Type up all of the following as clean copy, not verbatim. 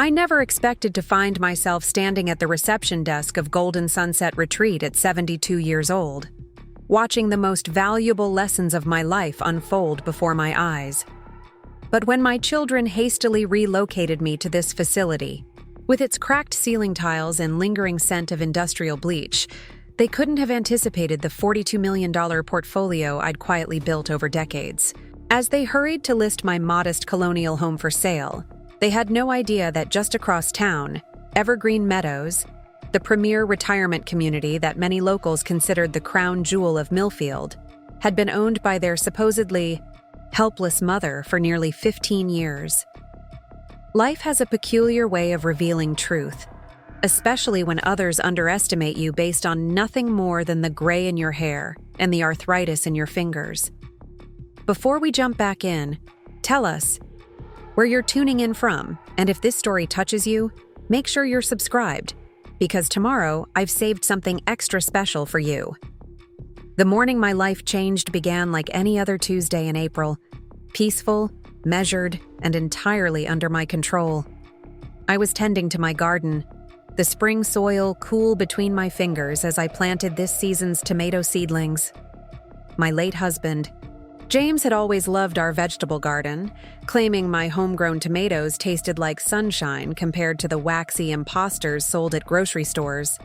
I never expected to find myself standing at the reception desk of Golden Sunset Retreat at 72 years old, watching the most valuable lessons of my life unfold before my eyes. But when my children hastily relocated me to this facility, with its cracked ceiling tiles and lingering scent of industrial bleach, they couldn't have anticipated the $42 million portfolio I'd quietly built over decades. As they hurried to list my modest colonial home for sale, they had no idea that just across town, Evergreen Meadows, the premier retirement community that many locals considered the crown jewel of Millfield, had been owned by their supposedly helpless mother for nearly 15 years. Life has a peculiar way of revealing truth, especially when others underestimate you based on nothing more than the gray in your hair and the arthritis in your fingers. Before we jump back in, tell us where you're tuning in from, and if this story touches you, make sure you're subscribed, because tomorrow I've saved something extra special for you. The morning my life changed began like any other Tuesday in April, peaceful, measured, and entirely under my control. I was tending to my garden, the spring soil cool between my fingers as I planted this season's tomato seedlings. My late husband, James, had always loved our vegetable garden, claiming my homegrown tomatoes tasted like sunshine compared to the waxy imposters sold at grocery stores.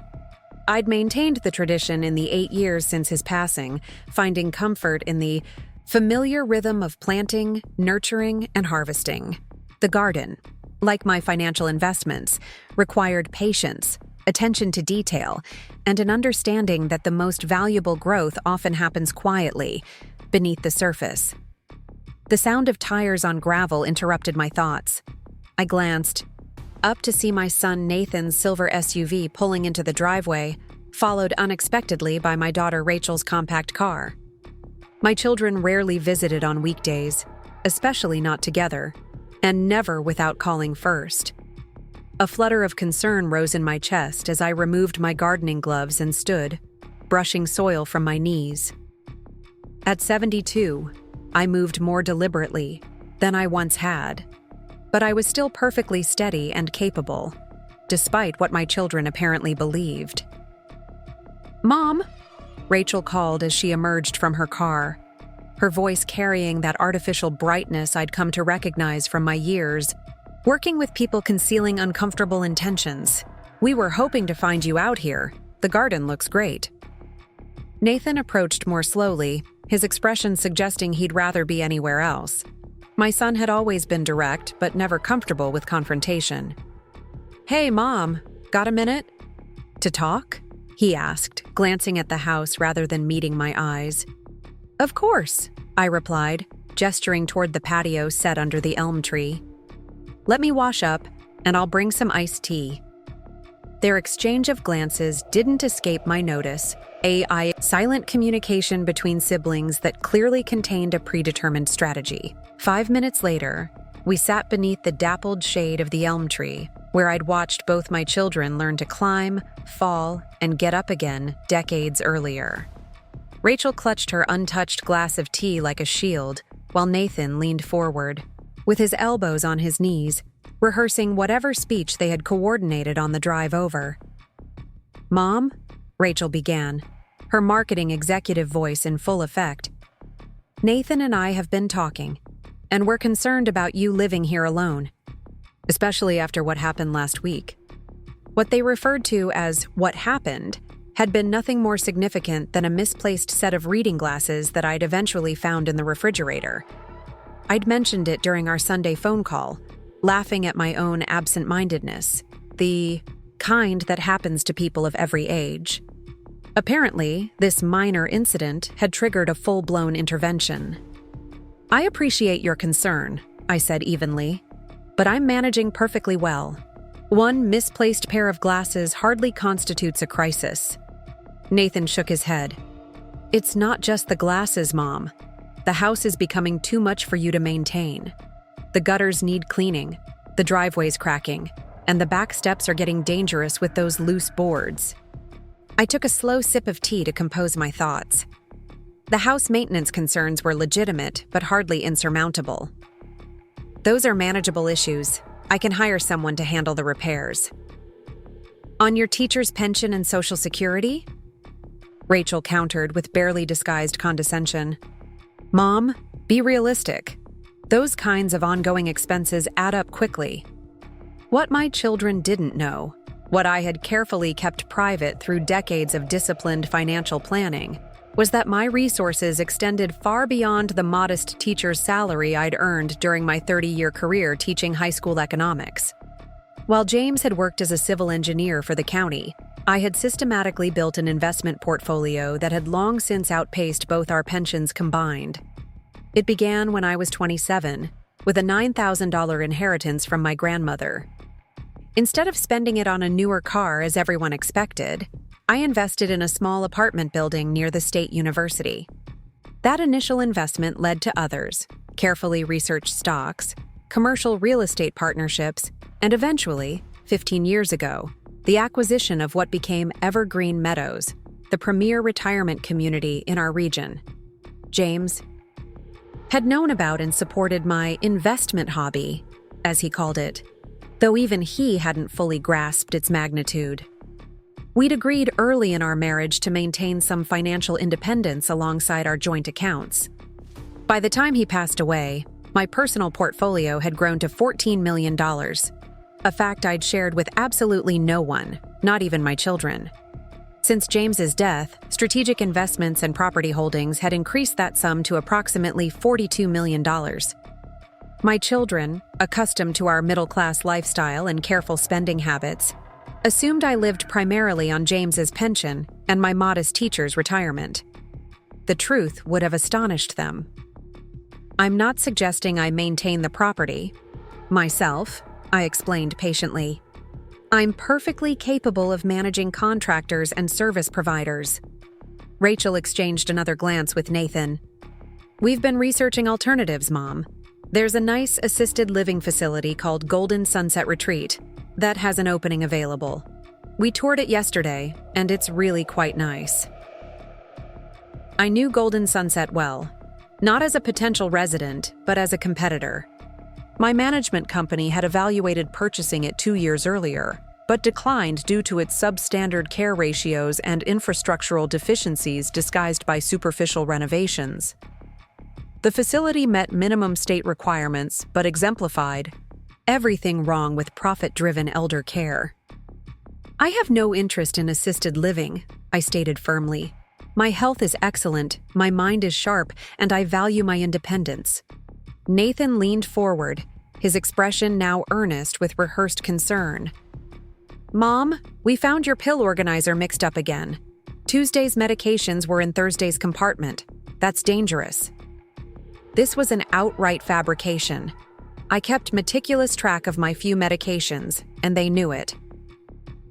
I'd maintained the tradition in the 8 years since his passing, finding comfort in the familiar rhythm of planting, nurturing, and harvesting. The garden, like my financial investments, required patience, attention to detail, and an understanding that the most valuable growth often happens quietly, beneath the surface. The sound of tires on gravel interrupted my thoughts. I glanced up to see my son Nathan's silver SUV pulling into the driveway, followed unexpectedly by my daughter Rachel's compact car. My children rarely visited on weekdays, especially not together, and never without calling first. A flutter of concern rose in my chest as I removed my gardening gloves and stood, brushing soil from my knees. At 72, I moved more deliberately than I once had, but I was still perfectly steady and capable, despite what my children apparently believed. "Mom," Rachel called as she emerged from her car, her voice carrying that artificial brightness I'd come to recognize from my years working with people concealing uncomfortable intentions. "We were hoping to find you out here. The garden looks great." Nathan approached more slowly, his expression suggesting he'd rather be anywhere else. My son had always been direct, but never comfortable with confrontation. "Hey, Mom, got a minute to talk?" he asked, glancing at the house rather than meeting my eyes. "Of course," I replied, gesturing toward the patio set under the elm tree. "Let me wash up, and I'll bring some iced tea." Their exchange of glances didn't escape my notice, a silent communication between siblings that clearly contained a predetermined strategy. 5 minutes later, we sat beneath the dappled shade of the elm tree, where I'd watched both my children learn to climb, fall, and get up again decades earlier. Rachel clutched her untouched glass of tea like a shield, while Nathan leaned forward, with his elbows on his knees, rehearsing whatever speech they had coordinated on the drive over. "Mom," Rachel began, her marketing executive voice in full effect, "Nathan and I have been talking, and we're concerned about you living here alone, especially after what happened last week." What they referred to as "what happened" had been nothing more significant than a misplaced set of reading glasses that I'd eventually found in the refrigerator. I'd mentioned it during our Sunday phone call, laughing at my own absent-mindedness, the kind that happens to people of every age. Apparently, this minor incident had triggered a full-blown intervention. "I appreciate your concern," I said evenly, "but I'm managing perfectly well. One misplaced pair of glasses hardly constitutes a crisis." Nathan shook his head. "It's not just the glasses, Mom. The house is becoming too much for you to maintain. The gutters need cleaning, the driveway's cracking, and the back steps are getting dangerous with those loose boards." I took a slow sip of tea to compose my thoughts. The house maintenance concerns were legitimate, but hardly insurmountable. "Those are manageable issues," I can hire someone to handle the repairs. On your teacher's pension and Social Security? Rachel countered with barely disguised condescension. Mom, be realistic. Those kinds of ongoing expenses add up quickly. What my children didn't know, what I had carefully kept private through decades of disciplined financial planning, was that my resources extended far beyond the modest teacher's salary I'd earned during my 30-year career teaching high school economics. While James had worked as a civil engineer for the county, I had systematically built an investment portfolio that had long since outpaced both our pensions combined. It began when I was 27, with a $9,000 inheritance from my grandmother. Instead of spending it on a newer car as everyone expected, I invested in a small apartment building near the state university. That initial investment led to others, carefully researched stocks, commercial real estate partnerships, and eventually, 15 years ago, the acquisition of what became Evergreen Meadows, the premier retirement community in our region. James had known about and supported my investment hobby, as he called it, though even he hadn't fully grasped its magnitude. We'd agreed early in our marriage to maintain some financial independence alongside our joint accounts. By the time he passed away, my personal portfolio had grown to $14 million, a fact I'd shared with absolutely no one, not even my children. Since James's death, strategic investments and property holdings had increased that sum to approximately $42 million. My children, accustomed to our middle-class lifestyle and careful spending habits, assumed I lived primarily on James's pension and my modest teacher's retirement. The truth would have astonished them. I'm not suggesting I maintain the property myself, I explained patiently. I'm perfectly capable of managing contractors and service providers. Rachel exchanged another glance with Nathan. We've been researching alternatives, Mom. There's a nice assisted living facility called Golden Sunset Retreat that has an opening available. We toured it yesterday, and it's really quite nice. I knew Golden Sunset well, not as a potential resident, but as a competitor. My management company had evaluated purchasing it 2 years earlier, but declined due to its substandard care ratios and infrastructural deficiencies disguised by superficial renovations. The facility met minimum state requirements, but exemplified everything wrong with profit-driven elder care. I have no interest in assisted living, I stated firmly. My health is excellent, my mind is sharp, and I value my independence. Nathan leaned forward, his expression now earnest with rehearsed concern. Mom, we found your pill organizer mixed up again. Tuesday's medications were in Thursday's compartment. That's dangerous. This was an outright fabrication. I kept meticulous track of my few medications, and they knew it.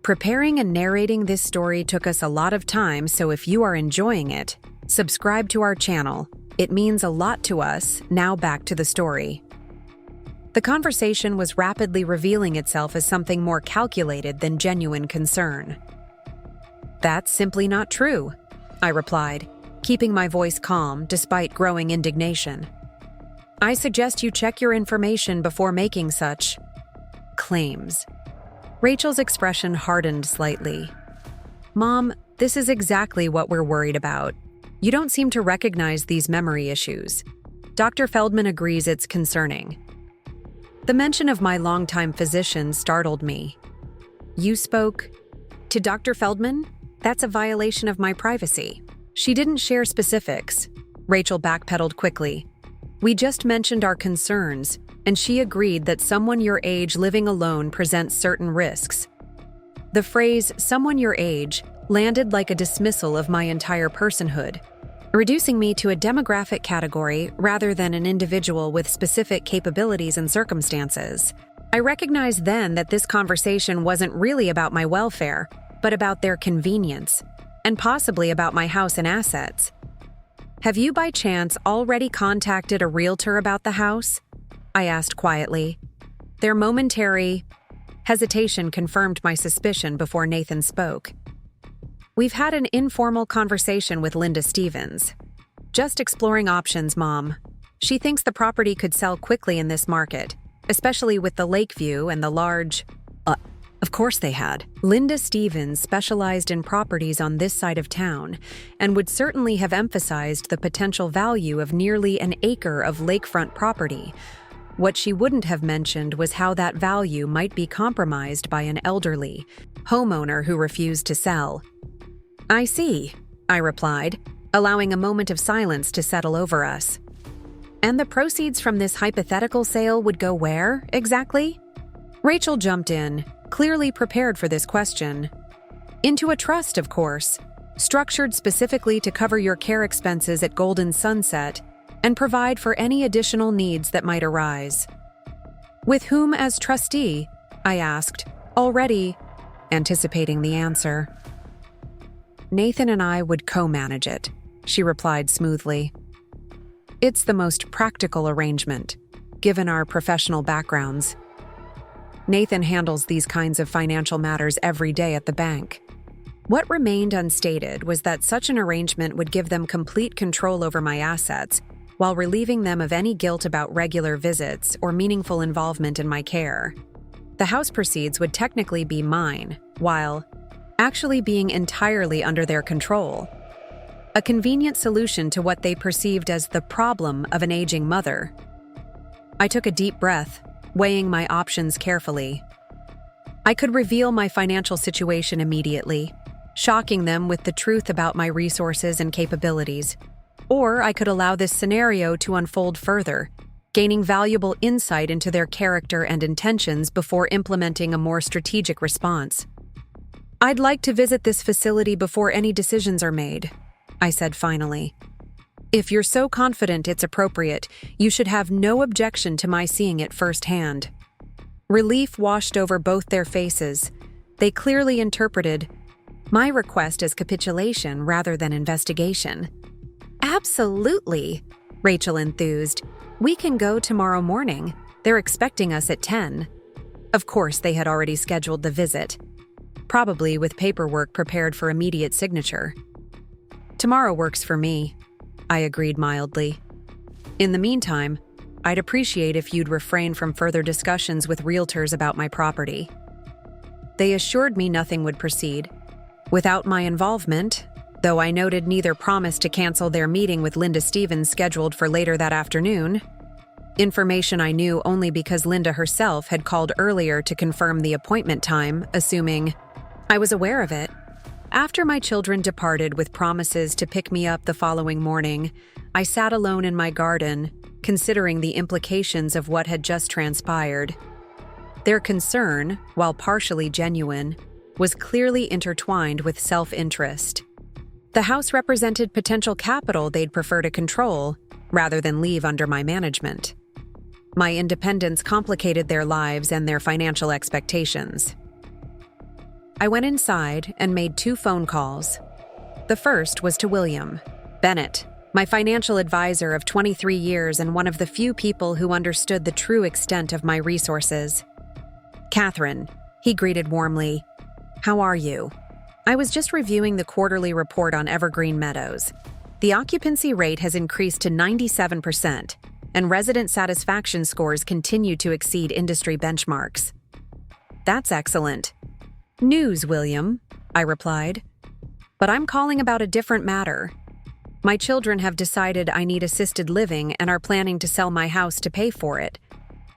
Preparing and narrating this story took us a lot of time, so if you are enjoying it, subscribe to our channel. It means a lot to us. Now back to the story. The conversation was rapidly revealing itself as something more calculated than genuine concern. That's simply not true, I replied, keeping my voice calm despite growing indignation. I suggest you check your information before making such claims. Rachel's expression hardened slightly. Mom, this is exactly what we're worried about. You don't seem to recognize these memory issues. Dr. Feldman agrees it's concerning. The mention of my longtime physician startled me. You spoke to Dr. Feldman? That's a violation of my privacy. She didn't share specifics. Rachel backpedaled quickly. We just mentioned our concerns, and she agreed that someone your age living alone presents certain risks. The phrase, someone your age, landed like a dismissal of my entire personhood, reducing me to a demographic category rather than an individual with specific capabilities and circumstances. I recognized then that this conversation wasn't really about my welfare, but about their convenience, and possibly about my house and assets. Have you by chance already contacted a realtor about the house? I asked quietly. Their momentary hesitation confirmed my suspicion before Nathan spoke. We've had an informal conversation with Linda Stevens. Just exploring options, Mom. She thinks the property could sell quickly in this market, especially with the lake view and the large... Of course they had. Linda Stevens specialized in properties on this side of town and would certainly have emphasized the potential value of nearly an acre of lakefront property. What she wouldn't have mentioned was how that value might be compromised by an elderly homeowner who refused to sell. "I see," I replied, allowing a moment of silence to settle over us. "And the proceeds from this hypothetical sale would go where, exactly?" Rachel jumped in, clearly prepared for this question. "Into a trust, of course, structured specifically to cover your care expenses at Golden Sunset and provide for any additional needs that might arise." "With whom as trustee?" I asked, already anticipating the answer. "Nathan and I would co-manage it," she replied smoothly. "It's the most practical arrangement, given our professional backgrounds. Nathan handles these kinds of financial matters every day at the bank." What remained unstated was that such an arrangement would give them complete control over my assets, while relieving them of any guilt about regular visits or meaningful involvement in my care. The house proceeds would technically be mine, while actually being entirely under their control. A convenient solution to what they perceived as the problem of an aging mother. I took a deep breath, weighing my options carefully. I could reveal my financial situation immediately, shocking them with the truth about my resources and capabilities. Or I could allow this scenario to unfold further, gaining valuable insight into their character and intentions before implementing a more strategic response. "I'd like to visit this facility before any decisions are made," I said finally. "If you're so confident it's appropriate, you should have no objection to my seeing it firsthand." Relief washed over both their faces. They clearly interpreted my request as capitulation rather than investigation. "Absolutely," Rachel enthused. "We can go tomorrow morning. They're expecting us at 10. Of course, they had already scheduled the visit, probably with paperwork prepared for immediate signature. "Tomorrow works for me," I agreed mildly. "In the meantime, I'd appreciate if you'd refrain from further discussions with realtors about my property." They assured me nothing would proceed. Without my involvement, though I noted neither promised to cancel their meeting with Linda Stevens scheduled for later that afternoon. Information I knew only because Linda herself had called earlier to confirm the appointment time, assuming I was aware of it. After my children departed with promises to pick me up the following morning, I sat alone in my garden, considering the implications of what had just transpired. Their concern, while partially genuine, was clearly intertwined with self-interest. The house represented potential capital they'd prefer to control, rather than leave under my management. My independence complicated their lives and their financial expectations. I went inside and made 2 phone calls. The first was to William Bennett, my financial advisor of 23 years and one of the few people who understood the true extent of my resources. "Catherine," he greeted warmly. "How are you?" "I was just reviewing the quarterly report on Evergreen Meadows. The occupancy rate has increased to 97%, and resident satisfaction scores continue to exceed industry benchmarks." "That's excellent news, William," I replied. "But I'm calling about a different matter. My children have decided I need assisted living and are planning to sell my house to pay for it.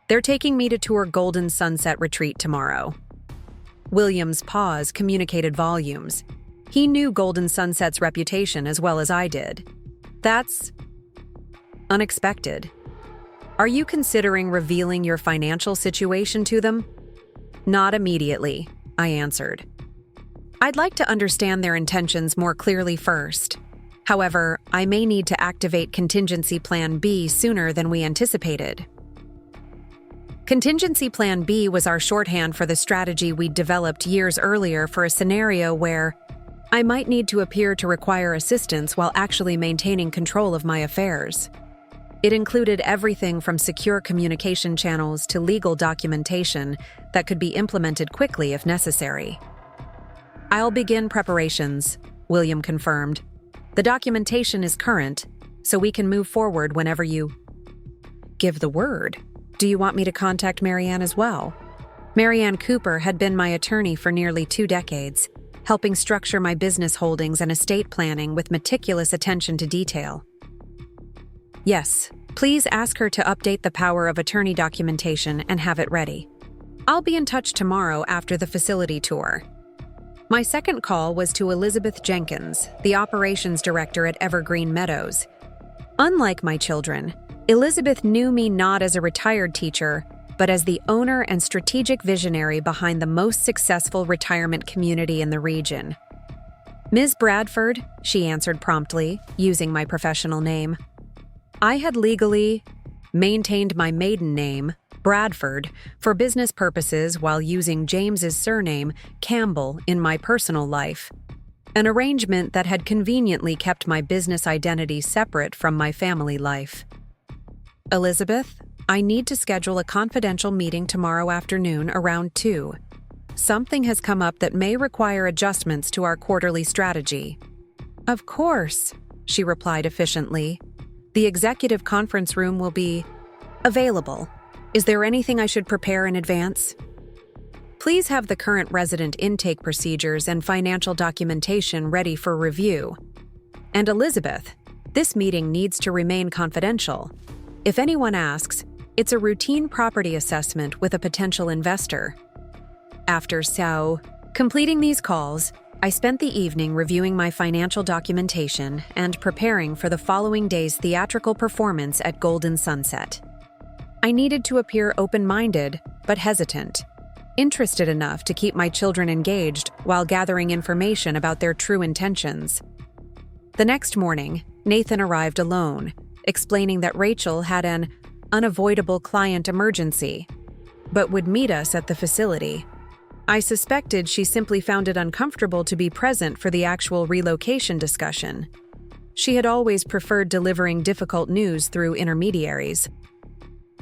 They're taking me to tour Golden Sunset Retreat tomorrow." William's pause communicated volumes. He knew Golden Sunset's reputation as well as I did. "That's unexpected. Are you considering revealing your financial situation to them?" "Not immediately," I answered. "I'd like to understand their intentions more clearly first. However, I may need to activate Contingency Plan B sooner than we anticipated." Contingency Plan B was our shorthand for the strategy we'd developed years earlier for a scenario where I might need to appear to require assistance while actually maintaining control of my affairs. It included everything from secure communication channels to legal documentation that could be implemented quickly if necessary. "I'll begin preparations," William confirmed. "The documentation is current, so we can move forward whenever you give the word," Do you want me to contact Marianne as well? Marianne Cooper had been my attorney for nearly 2 decades, helping structure my business holdings and estate planning with meticulous attention to detail. Yes, please ask her to update the power of attorney documentation and have it ready. I'll be in touch tomorrow after the facility tour. My second call was to Elizabeth Jenkins, the operations director at Evergreen Meadows. Unlike my children, Elizabeth knew me not as a retired teacher, but as the owner and strategic visionary behind the most successful retirement community in the region. Ms. Bradford, she answered promptly, using my professional name. I had legally maintained my maiden name, Bradford, for business purposes while using James's surname, Campbell, in my personal life, an arrangement that had conveniently kept my business identity separate from my family life. Elizabeth, I need to schedule a confidential meeting tomorrow afternoon around 2. Something has come up that may require adjustments to our quarterly strategy. Of course, she replied efficiently. The executive conference room will be available. Is there anything I should prepare in advance? Please have the current resident intake procedures and financial documentation ready for review. And Elizabeth, this meeting needs to remain confidential. If anyone asks, it's a routine property assessment with a potential investor. After completing these calls, I spent the evening reviewing my financial documentation and preparing for the following day's theatrical performance at Golden Sunset. I needed to appear open-minded, but hesitant, interested enough to keep my children engaged while gathering information about their true intentions. The next morning, Nathan arrived alone, explaining that Rachel had an unavoidable client emergency, but would meet us at the facility. I suspected she simply found it uncomfortable to be present for the actual relocation discussion. She had always preferred delivering difficult news through intermediaries.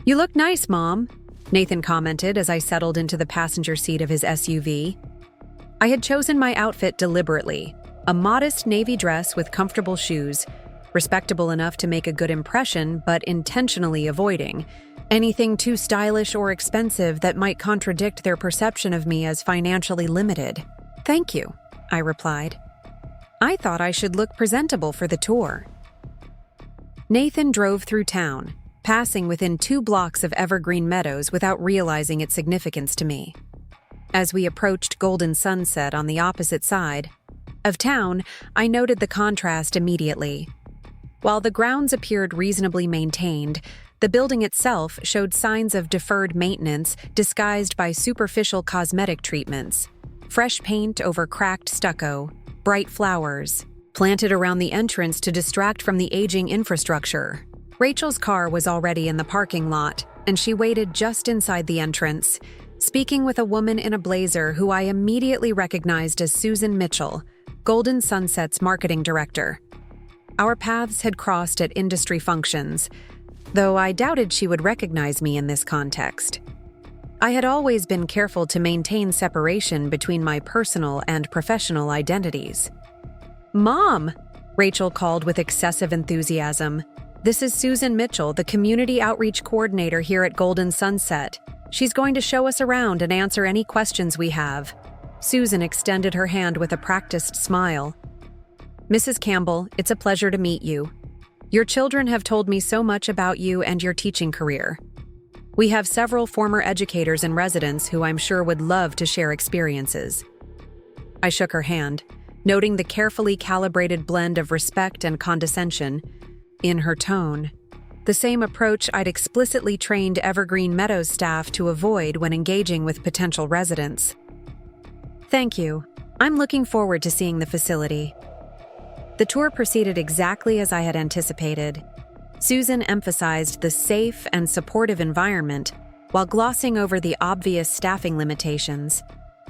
"You look nice, Mom," Nathan commented as I settled into the passenger seat of his SUV. I had chosen my outfit deliberately, a modest navy dress with comfortable shoes, respectable enough to make a good impression but intentionally avoiding anything too stylish or expensive that might contradict their perception of me as financially limited. "Thank you," I replied. I thought I should look presentable for the tour. Nathan drove through town, passing within 2 blocks of Evergreen Meadows without realizing its significance to me. As we approached Golden Sunset on the opposite side of town, I noted the contrast immediately. While the grounds appeared reasonably maintained, the building itself showed signs of deferred maintenance disguised by superficial cosmetic treatments. Fresh paint over cracked stucco, bright flowers, planted around the entrance to distract from the aging infrastructure. Rachel's car was already in the parking lot, and she waited just inside the entrance, speaking with a woman in a blazer who I immediately recognized as Susan Mitchell, Golden Sunset's marketing director. Our paths had crossed at industry functions, though I doubted she would recognize me in this context. I had always been careful to maintain separation between my personal and professional identities. "Mom!" Rachel called with excessive enthusiasm. "This is Susan Mitchell, the Community Outreach Coordinator here at Golden Sunset. She's going to show us around and answer any questions we have." Susan extended her hand with a practiced smile. "Mrs. Campbell, it's a pleasure to meet you. Your children have told me so much about you and your teaching career. We have several former educators and residents who I'm sure would love to share experiences." I shook her hand, noting the carefully calibrated blend of respect and condescension in her tone, the same approach I'd explicitly trained Evergreen Meadows staff to avoid when engaging with potential residents. "Thank you. I'm looking forward to seeing the facility." The tour proceeded exactly as I had anticipated. Susan emphasized the safe and supportive environment while glossing over the obvious staffing limitations.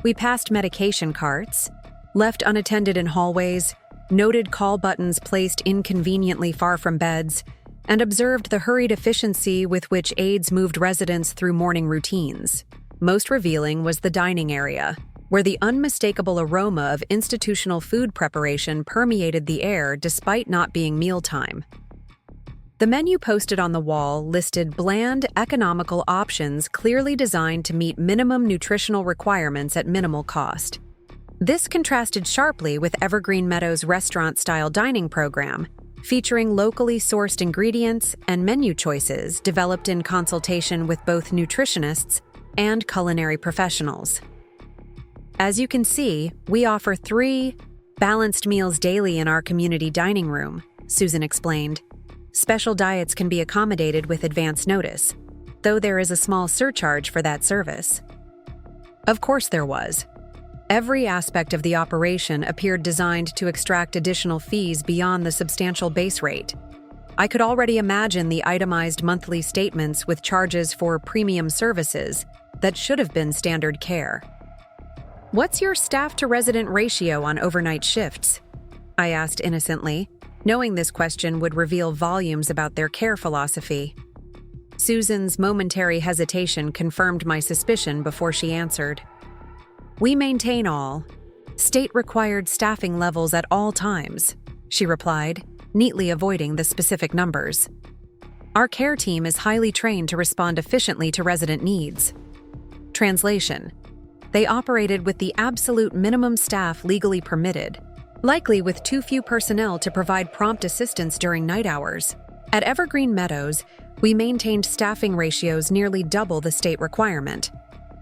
We passed medication carts, left unattended in hallways, noted call buttons placed inconveniently far from beds, and observed the hurried efficiency with which aides moved residents through morning routines. Most revealing was the dining area, where the unmistakable aroma of institutional food preparation permeated the air despite not being mealtime. The menu posted on the wall listed bland, economical options clearly designed to meet minimum nutritional requirements at minimal cost. This contrasted sharply with Evergreen Meadows' restaurant-style dining program, featuring locally sourced ingredients and menu choices developed in consultation with both nutritionists and culinary professionals. As you can see, we offer 3 balanced meals daily in our community dining room, Susan explained. Special diets can be accommodated with advance notice, though there is a small surcharge for that service. Of course there was. Every aspect of the operation appeared designed to extract additional fees beyond the substantial base rate. I could already imagine the itemized monthly statements with charges for premium services that should have been standard care. "What's your staff-to-resident ratio on overnight shifts?" I asked innocently, knowing this question would reveal volumes about their care philosophy. Susan's momentary hesitation confirmed my suspicion before she answered. "We maintain all state-required staffing levels at all times," she replied, neatly avoiding the specific numbers. "Our care team is highly trained to respond efficiently to resident needs." Translation: they operated with the absolute minimum staff legally permitted, likely with too few personnel to provide prompt assistance during night hours. At Evergreen Meadows, we maintained staffing ratios nearly double the state requirement,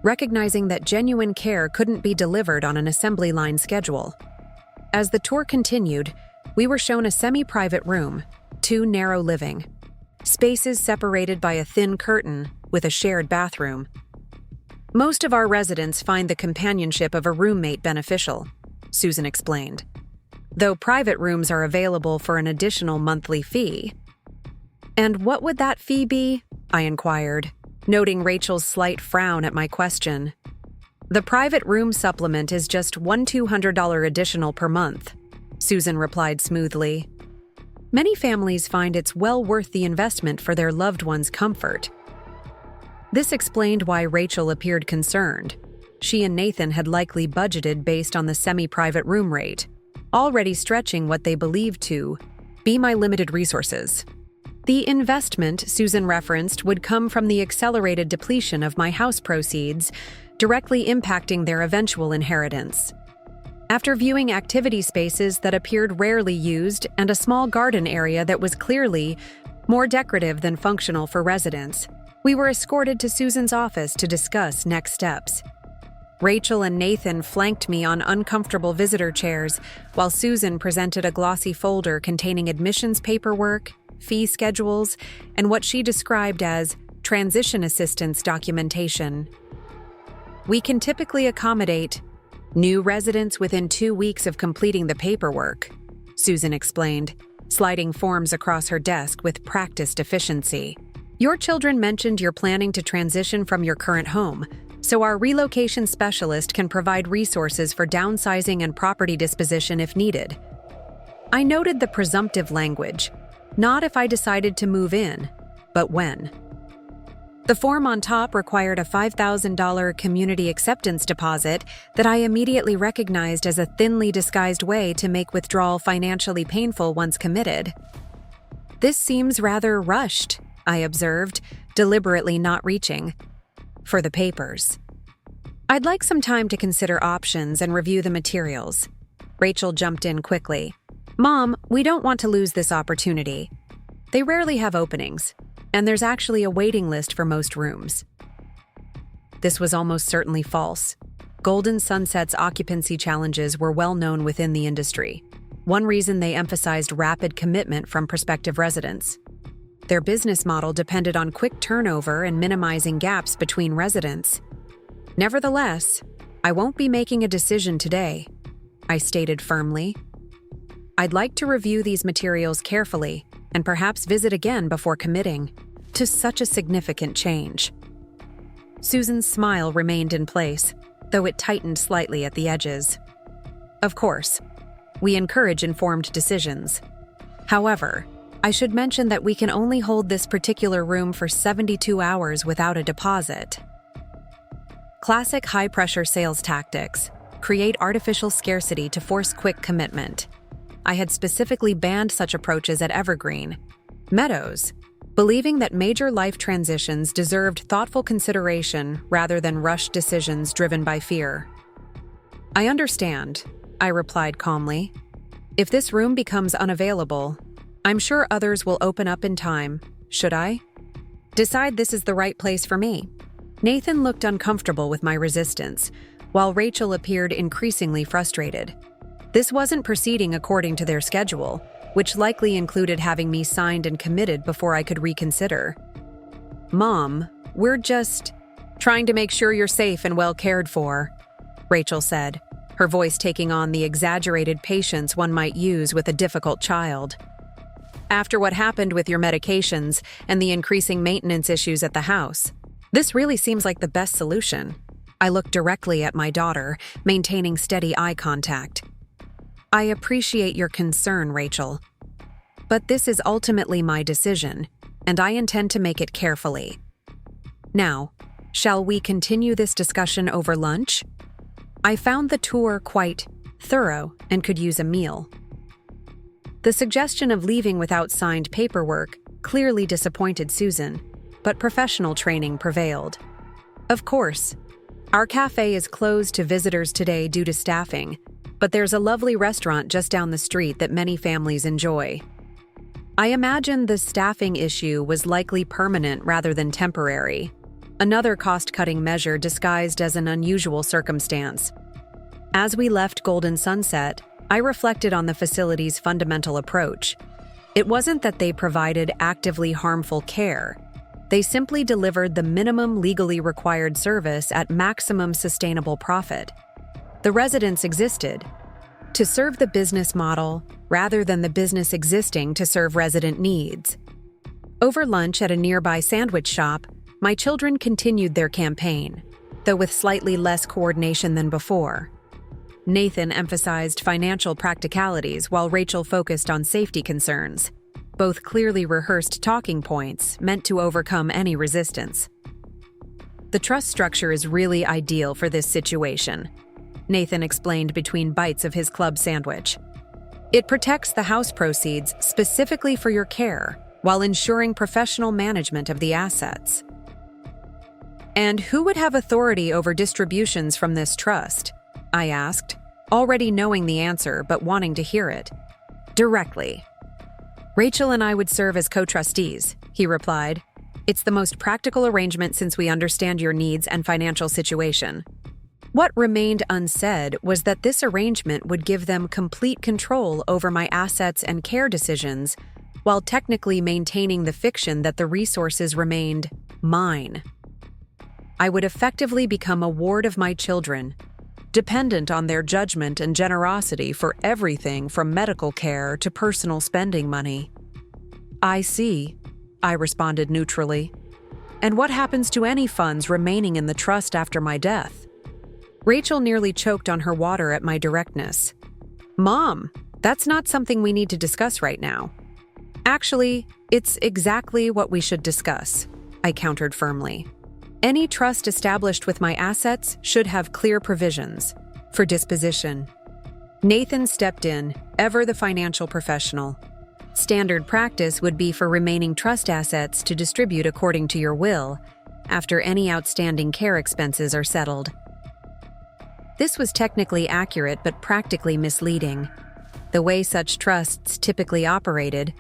recognizing that genuine care couldn't be delivered on an assembly line schedule. As the tour continued, we were shown a semi-private room, 2 narrow living spaces separated by a thin curtain with a shared bathroom. "Most of our residents find the companionship of a roommate beneficial," Susan explained, "though private rooms are available for an additional monthly fee." "And what would that fee be?" I inquired, noting Rachel's slight frown at my question. "The private room supplement is just $1,200 additional per month," Susan replied smoothly. "Many families find it's well worth the investment for their loved one's comfort." This explained why Rachel appeared concerned. She and Nathan had likely budgeted based on the semi-private room rate, already stretching what they believed to be my limited resources. The investment Susan referenced would come from the accelerated depletion of my house proceeds, directly impacting their eventual inheritance. After viewing activity spaces that appeared rarely used and a small garden area that was clearly more decorative than functional for residents, we were escorted to Susan's office to discuss next steps. Rachel and Nathan flanked me on uncomfortable visitor chairs, while Susan presented a glossy folder containing admissions paperwork, fee schedules, and what she described as transition assistance documentation. "We can typically accommodate new residents within 2 weeks of completing the paperwork," Susan explained, sliding forms across her desk with practiced efficiency. "Your children mentioned you're planning to transition from your current home, so our relocation specialist can provide resources for downsizing and property disposition if needed." I noted the presumptive language, not if I decided to move in, but when. The form on top required a $5,000 community acceptance deposit that I immediately recognized as a thinly disguised way to make withdrawal financially painful once committed. "This seems rather rushed," I observed, deliberately not reaching for the papers. "I'd like some time to consider options and review the materials." Rachel jumped in quickly. "Mom, we don't want to lose this opportunity. They rarely have openings, and there's actually a waiting list for most rooms." This was almost certainly false. Golden Sunset's occupancy challenges were well known within the industry. One reason they emphasized rapid commitment from prospective residents. Their business model depended on quick turnover and minimizing gaps between residents. "Nevertheless, I won't be making a decision today," I stated firmly. "I'd like to review these materials carefully and perhaps visit again before committing to such a significant change." Susan's smile remained in place, though it tightened slightly at the edges. "Of course, we encourage informed decisions. However, I should mention that we can only hold this particular room for 72 hours without a deposit." Classic high-pressure sales tactics create artificial scarcity to force quick commitment. I had specifically banned such approaches at Evergreen, Meadows, believing that major life transitions deserved thoughtful consideration rather than rushed decisions driven by fear. "I understand," I replied calmly. "If this room becomes unavailable, I'm sure others will open up in time. Should I decide this is the right place for me?" Nathan looked uncomfortable with my resistance, while Rachel appeared increasingly frustrated. This wasn't proceeding according to their schedule, which likely included having me signed and committed before I could reconsider. "Mom, we're just trying to make sure you're safe and well cared for," Rachel said, her voice taking on the exaggerated patience one might use with a difficult child. "After what happened with your medications and the increasing maintenance issues at the house, this really seems like the best solution." I looked directly at my daughter, maintaining steady eye contact. "I appreciate your concern, Rachel. But this is ultimately my decision, and I intend to make it carefully. Now, shall we continue this discussion over lunch? I found the tour quite thorough and could use a meal." The suggestion of leaving without signed paperwork clearly disappointed Susan, but professional training prevailed. "Of course. Our cafe is closed to visitors today due to staffing, but there's a lovely restaurant just down the street that many families enjoy." I imagine the staffing issue was likely permanent rather than temporary, another cost-cutting measure disguised as an unusual circumstance. As we left Golden Sunset, I reflected on the facility's fundamental approach. It wasn't that they provided actively harmful care. They simply delivered the minimum legally required service at maximum sustainable profit. The residents existed to serve the business model rather than the business existing to serve resident needs. Over lunch at a nearby sandwich shop, my children continued their campaign, though with slightly less coordination than before. Nathan emphasized financial practicalities while Rachel focused on safety concerns, both clearly rehearsed talking points meant to overcome any resistance. "The trust structure is really ideal for this situation," Nathan explained between bites of his club sandwich. "It protects the house proceeds specifically for your care while ensuring professional management of the assets." "And who would have authority over distributions from this trust?" I asked, already knowing the answer but wanting to hear it. "Directly. Rachel and I would serve as co-trustees," he replied. "It's the most practical arrangement since we understand your needs and financial situation." What remained unsaid was that this arrangement would give them complete control over my assets and care decisions, while technically maintaining the fiction that the resources remained mine. I would effectively become a ward of my children, dependent on their judgment and generosity for everything from medical care to personal spending money. "I see," I responded neutrally. "And what happens to any funds remaining in the trust after my death?" Rachel nearly choked on her water at my directness. "Mom, that's not something we need to discuss right now." "Actually, it's exactly what we should discuss," I countered firmly. "Any trust established with my assets should have clear provisions for disposition." Nathan stepped in, ever the financial professional. "Standard practice would be for remaining trust assets to distribute according to your will, after any outstanding care expenses are settled." This was technically accurate but practically misleading. The way such trusts typically operated,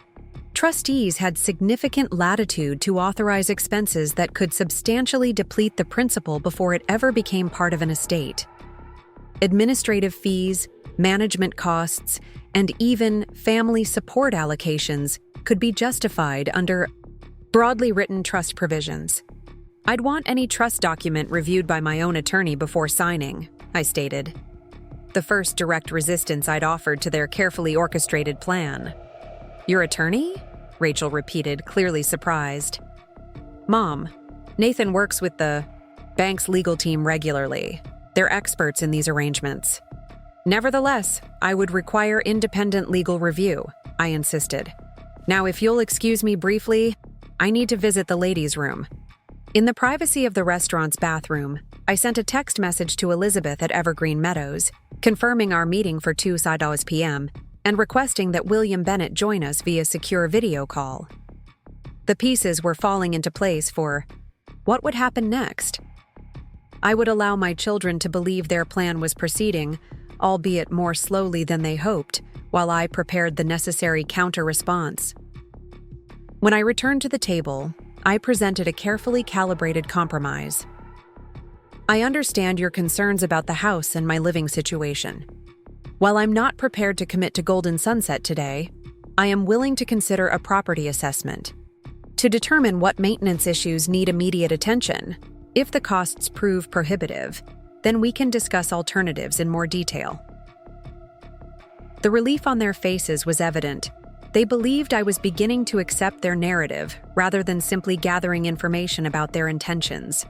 trustees had significant latitude to authorize expenses that could substantially deplete the principal before it ever became part of an estate. Administrative fees, management costs, and even family support allocations could be justified under broadly written trust provisions. "I'd want any trust document reviewed by my own attorney before signing," I stated. The first direct resistance I'd offered to their carefully orchestrated plan. "Your attorney?" Rachel repeated, clearly surprised. "Mom, Nathan works with the bank's legal team regularly. They're experts in these arrangements." "Nevertheless, I would require independent legal review," I insisted. "Now, if you'll excuse me briefly, I need to visit the ladies' room." In the privacy of the restaurant's bathroom, I sent a text message to Elizabeth at Evergreen Meadows, confirming our meeting for 2 p.m., and requesting that William Bennett join us via secure video call. The pieces were falling into place for what would happen next. I would allow my children to believe their plan was proceeding, albeit more slowly than they hoped, while I prepared the necessary counter-response. When I returned to the table, I presented a carefully calibrated compromise. I understand your concerns about the house and my living situation. While I'm not prepared to commit to Golden Sunset today, I am willing to consider a property assessment to determine what maintenance issues need immediate attention. If the costs prove prohibitive, then we can discuss alternatives in more detail. The relief on their faces was evident. They believed I was beginning to accept their narrative rather than simply gathering information about their intentions.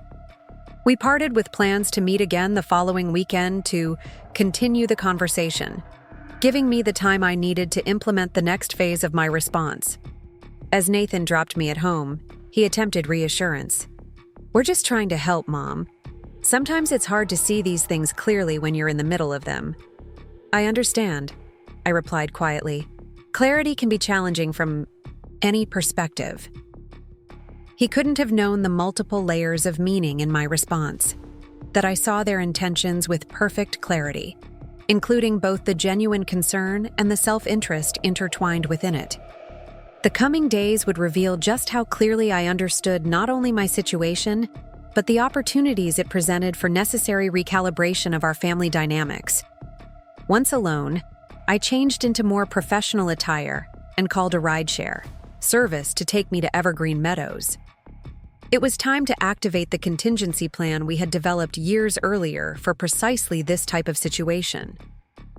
We parted with plans to meet again the following weekend to continue the conversation, giving me the time I needed to implement the next phase of my response. As Nathan dropped me at home, he attempted reassurance. "We're just trying to help, Mom. Sometimes it's hard to see these things clearly when you're in the middle of them." "I understand," I replied quietly. "Clarity can be challenging from any perspective." He couldn't have known the multiple layers of meaning in my response, that I saw their intentions with perfect clarity, including both the genuine concern and the self-interest intertwined within it. The coming days would reveal just how clearly I understood not only my situation, but the opportunities it presented for necessary recalibration of our family dynamics. Once alone, I changed into more professional attire and called a rideshare service to take me to Evergreen Meadows. It was time to activate the contingency plan we had developed years earlier for precisely this type of situation.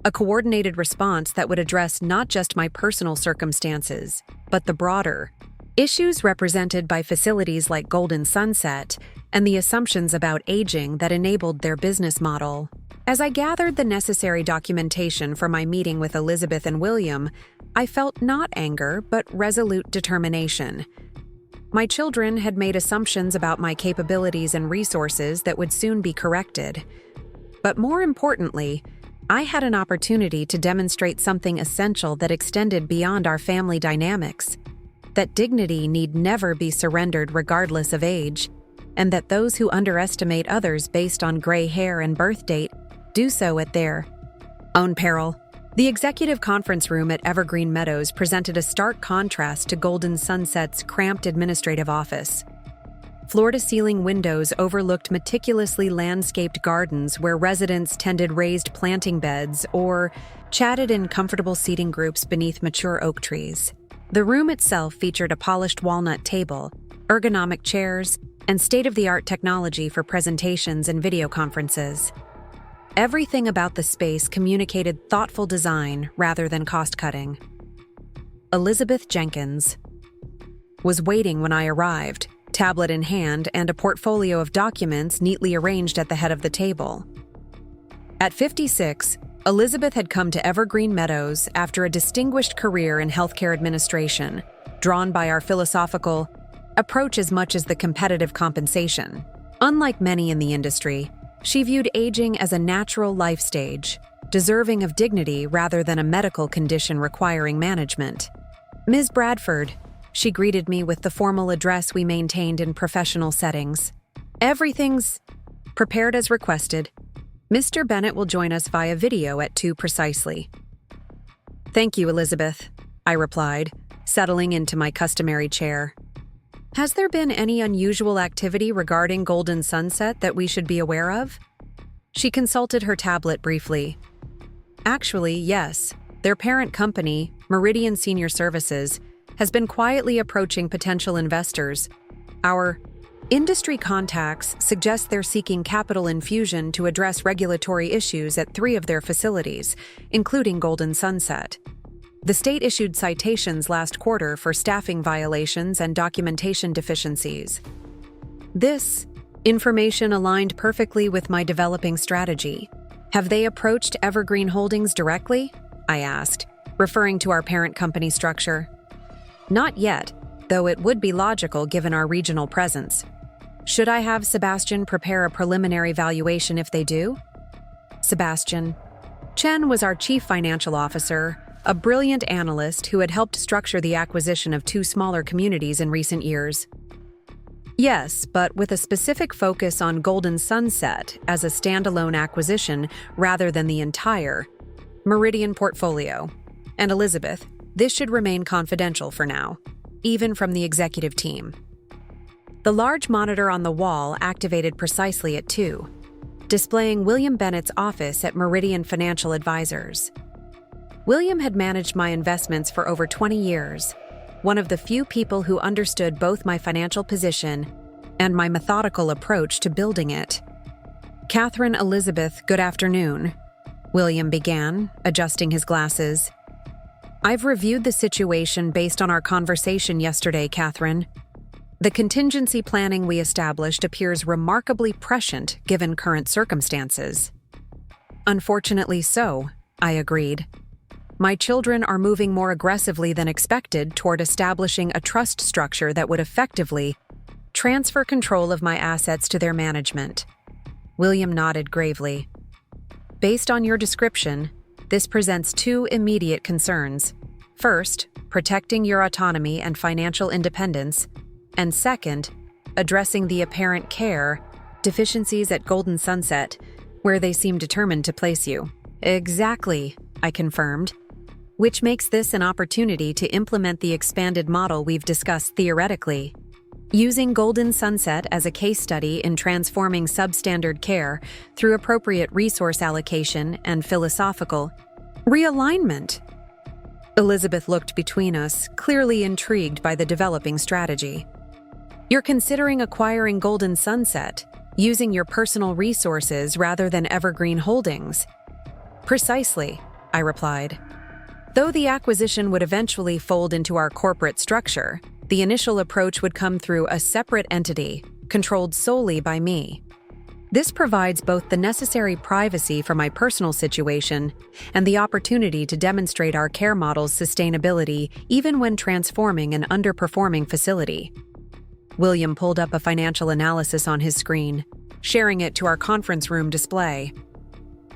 A coordinated response that would address not just my personal circumstances, but the broader issues represented by facilities like Golden Sunset and the assumptions about aging that enabled their business model. As I gathered the necessary documentation for my meeting with Elizabeth and William, I felt not anger, but resolute determination. My children had made assumptions about my capabilities and resources that would soon be corrected. But more importantly, I had an opportunity to demonstrate something essential that extended beyond our family dynamics, that dignity need never be surrendered regardless of age, and that those who underestimate others based on gray hair and birth date do so at their own peril. The executive conference room at Evergreen Meadows presented a stark contrast to Golden Sunset's cramped administrative office. Floor-to-ceiling windows overlooked meticulously landscaped gardens where residents tended raised planting beds or chatted in comfortable seating groups beneath mature oak trees. The room itself featured a polished walnut table, ergonomic chairs, and state-of-the-art technology for presentations and video conferences. Everything about the space communicated thoughtful design rather than cost-cutting. Elizabeth Jenkins was waiting when I arrived, tablet in hand and a portfolio of documents neatly arranged at the head of the table. At 56, Elizabeth had come to Evergreen Meadows after a distinguished career in healthcare administration, drawn by our philosophical approach as much as the competitive compensation. Unlike many in the industry, she viewed aging as a natural life stage, deserving of dignity rather than a medical condition requiring management. "Ms. Bradford," she greeted me with the formal address we maintained in professional settings. "Everything's prepared as requested. Mr. Bennett will join us via video at 2 precisely." "Thank you, Elizabeth," I replied, settling into my customary chair. "Has there been any unusual activity regarding Golden Sunset that we should be aware of?" She consulted her tablet briefly. "Actually, yes. Their parent company, Meridian Senior Services, has been quietly approaching potential investors. Our industry contacts suggest they're seeking capital infusion to address regulatory issues at 3 of their facilities, including Golden Sunset. The state issued citations last quarter for staffing violations and documentation deficiencies. This information aligned perfectly with my developing strategy. Have they approached Evergreen Holdings directly?" I asked, referring to our parent company structure. "Not yet, though it would be logical given our regional presence. Should I have Sebastian prepare a preliminary valuation if they do?" Sebastian Chen was our chief financial officer, a brilliant analyst who had helped structure the acquisition of two smaller communities in recent years. Yes, but with a specific focus on Golden Sunset as a standalone acquisition rather than the entire Meridian portfolio. And Elizabeth, this should remain confidential for now, even from the executive team. The large monitor on the wall activated precisely at 2, displaying William Bennett's office at Meridian Financial Advisors. William had managed my investments for over 20 years, one of the few people who understood both my financial position and my methodical approach to building it. Catherine Elizabeth, good afternoon, William began, adjusting his glasses. I've reviewed the situation based on our conversation yesterday, Catherine. The contingency planning we established appears remarkably prescient given current circumstances. Unfortunately so, I agreed. My children are moving more aggressively than expected toward establishing a trust structure that would effectively transfer control of my assets to their management. William nodded gravely. Based on your description, this presents two immediate concerns. First, protecting your autonomy and financial independence, and second, addressing the apparent care deficiencies at Golden Sunset, where they seem determined to place you. Exactly, I confirmed. Which makes this an opportunity to implement the expanded model we've discussed theoretically. Using Golden Sunset as a case study in transforming substandard care through appropriate resource allocation and philosophical realignment. Elizabeth looked between us, clearly intrigued by the developing strategy. You're considering acquiring Golden Sunset, using your personal resources rather than Evergreen Holdings. Precisely, I replied. Though the acquisition would eventually fold into our corporate structure, the initial approach would come through a separate entity, controlled solely by me. This provides both the necessary privacy for my personal situation and the opportunity to demonstrate our care model's sustainability even when transforming an underperforming facility. William pulled up a financial analysis on his screen, sharing it to our conference room display.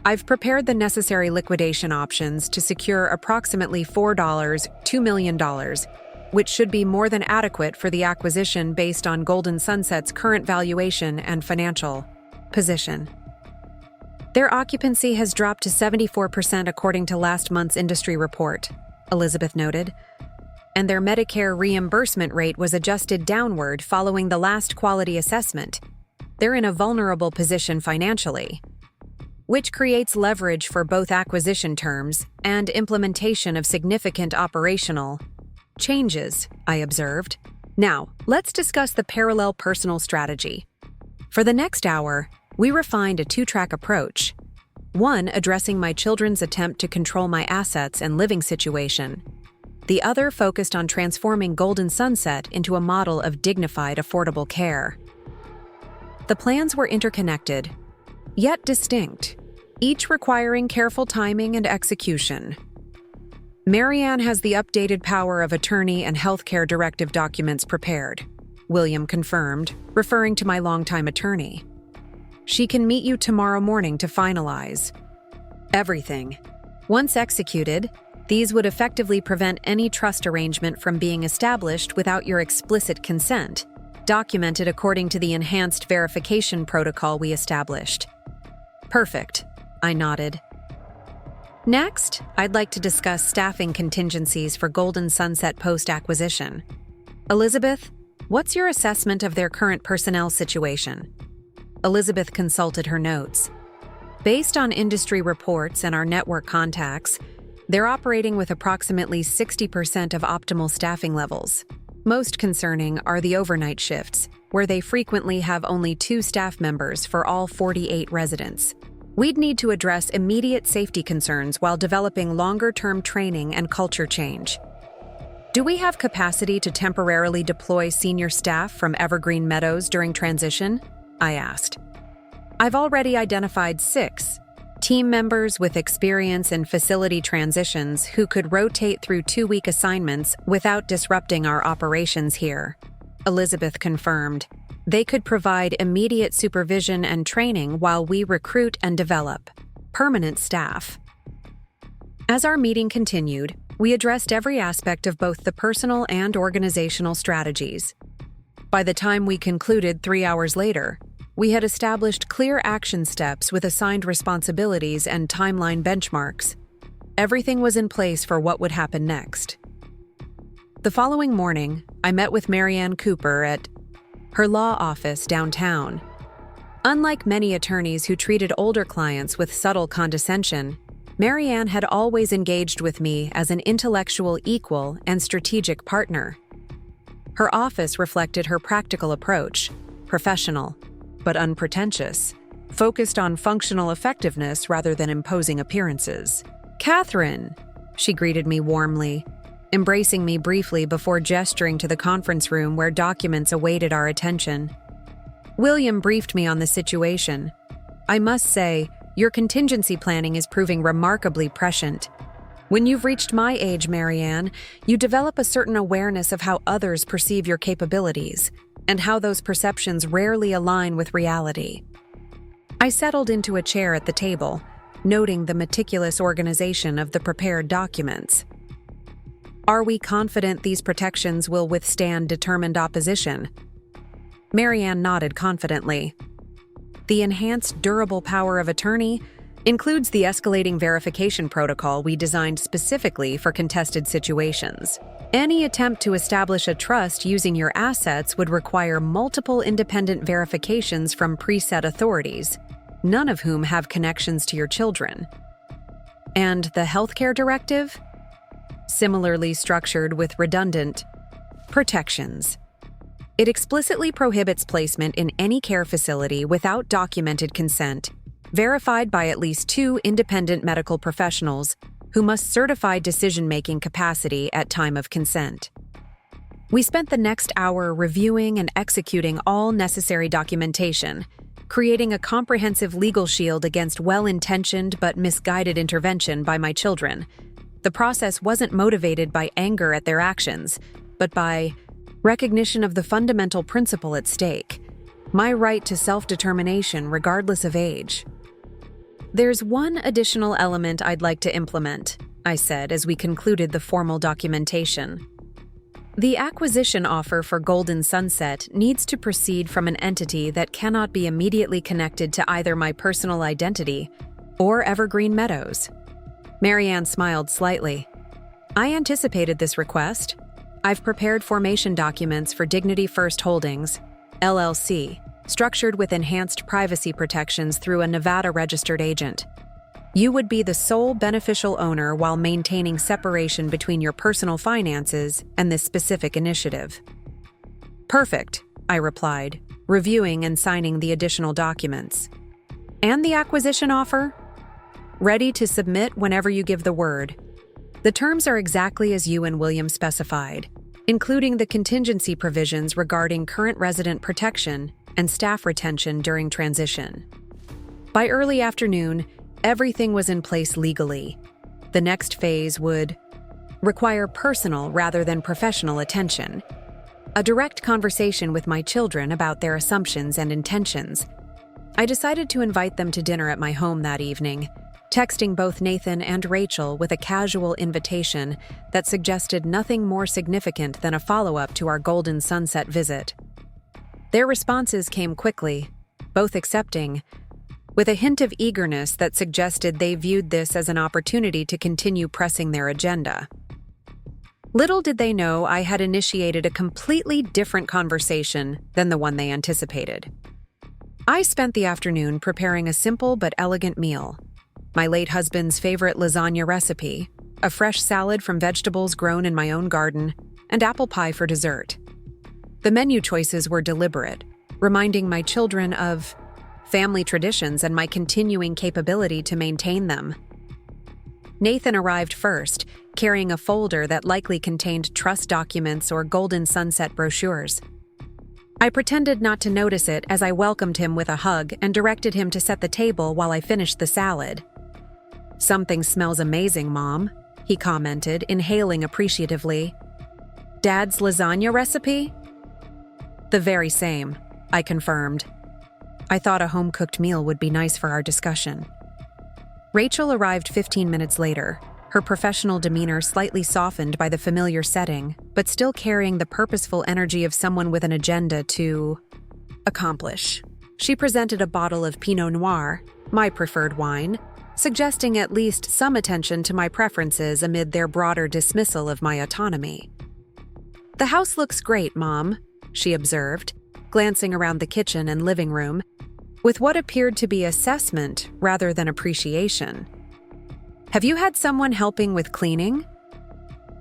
I've prepared the necessary liquidation options to secure approximately $2 million, which should be more than adequate for the acquisition based on Golden Sunset's current valuation and financial position. Their occupancy has dropped to 74% according to last month's industry report, Elizabeth noted, and their Medicare reimbursement rate was adjusted downward following the last quality assessment. They're in a vulnerable position financially, which creates leverage for both acquisition terms and implementation of significant operational changes, I observed. Now, let's discuss the parallel personal strategy. For the next hour, we refined a two-track approach. One addressing my children's attempt to control my assets and living situation. The other focused on transforming Golden Sunset into a model of dignified, affordable care. The plans were interconnected, yet distinct, each requiring careful timing and execution. Marianne has the updated power of attorney and healthcare directive documents prepared, William confirmed, referring to my longtime attorney. She can meet you tomorrow morning to finalize everything. Once executed, these would effectively prevent any trust arrangement from being established without your explicit consent, documented according to the enhanced verification protocol we established. Perfect, I nodded. Next, I'd like to discuss staffing contingencies for Golden Sunset post-acquisition. Elizabeth, what's your assessment of their current personnel situation? Elizabeth consulted her notes. Based on industry reports and our network contacts, they're operating with approximately 60% of optimal staffing levels. Most concerning are the overnight shifts, where they frequently have only 2 staff members for all 48 residents. We'd need to address immediate safety concerns while developing longer-term training and culture change. Do we have capacity to temporarily deploy senior staff from Evergreen Meadows during transition? I asked. I've already identified 6 team members with experience in facility transitions who could rotate through 2-week assignments without disrupting our operations here. Elizabeth confirmed. They could provide immediate supervision and training while we recruit and develop permanent staff. As our meeting continued, we addressed every aspect of both the personal and organizational strategies. By the time we concluded 3 hours later, we had established clear action steps with assigned responsibilities and timeline benchmarks. Everything was in place for what would happen next. The following morning, I met with Marianne Cooper at her law office downtown. Unlike many attorneys who treated older clients with subtle condescension, Marianne had always engaged with me as an intellectual equal and strategic partner. Her office reflected her practical approach, professional, but unpretentious, focused on functional effectiveness rather than imposing appearances. "Catherine," she greeted me warmly, embracing me briefly before gesturing to the conference room where documents awaited our attention. William briefed me on the situation. "I must say, your contingency planning is proving remarkably prescient. When you've reached my age, Marianne, you develop a certain awareness of how others perceive your capabilities, and how those perceptions rarely align with reality." I settled into a chair at the table, noting the meticulous organization of the prepared documents. "Are we confident these protections will withstand determined opposition?" Marianne nodded confidently. "The enhanced durable power of attorney includes the escalating verification protocol we designed specifically for contested situations. Any attempt to establish a trust using your assets would require multiple independent verifications from preset authorities, none of whom have connections to your children. And the healthcare directive? Similarly structured with redundant protections. It explicitly prohibits placement in any care facility without documented consent, verified by at least 2 independent medical professionals who must certify decision-making capacity at time of consent." We spent the next hour reviewing and executing all necessary documentation, creating a comprehensive legal shield against well-intentioned but misguided intervention by my children. The process wasn't motivated by anger at their actions, but by recognition of the fundamental principle at stake, my right to self-determination regardless of age. "There's one additional element I'd like to implement," I said as we concluded the formal documentation. "The acquisition offer for Golden Sunset needs to proceed from an entity that cannot be immediately connected to either my personal identity or Evergreen Meadows." Marianne smiled slightly. "I anticipated this request. I've prepared formation documents for Dignity First Holdings, LLC, structured with enhanced privacy protections through a Nevada-registered agent. You would be the sole beneficial owner while maintaining separation between your personal finances and this specific initiative." "Perfect," I replied, reviewing and signing the additional documents. "And the acquisition offer?" "Ready to submit whenever you give the word. The terms are exactly as you and William specified, including the contingency provisions regarding current resident protection and staff retention during transition." By early afternoon, everything was in place legally. The next phase would require personal rather than professional attention. A direct conversation with my children about their assumptions and intentions. I decided to invite them to dinner at my home that evening, texting both Nathan and Rachel with a casual invitation that suggested nothing more significant than a follow-up to our Golden Sunset visit. Their responses came quickly, both accepting, with a hint of eagerness that suggested they viewed this as an opportunity to continue pressing their agenda. Little did they know I had initiated a completely different conversation than the one they anticipated. I spent the afternoon preparing a simple but elegant meal. My late husband's favorite lasagna recipe, a fresh salad from vegetables grown in my own garden, and apple pie for dessert. The menu choices were deliberate, reminding my children of family traditions and my continuing capability to maintain them. Nathan arrived first, carrying a folder that likely contained trust documents or Golden Sunset brochures. I pretended not to notice it as I welcomed him with a hug and directed him to set the table while I finished the salad. "Something smells amazing, Mom," he commented, inhaling appreciatively. "Dad's lasagna recipe?" "The very same," I confirmed. I thought a home-cooked meal would be nice for our discussion. Rachel arrived 15 minutes later, her professional demeanor slightly softened by the familiar setting, but still carrying the purposeful energy of someone with an agenda to accomplish. She presented a bottle of Pinot Noir, my preferred wine, suggesting at least some attention to my preferences amid their broader dismissal of my autonomy. "The house looks great, Mom," she observed, glancing around the kitchen and living room, with what appeared to be assessment rather than appreciation. "Have you had someone helping with cleaning?"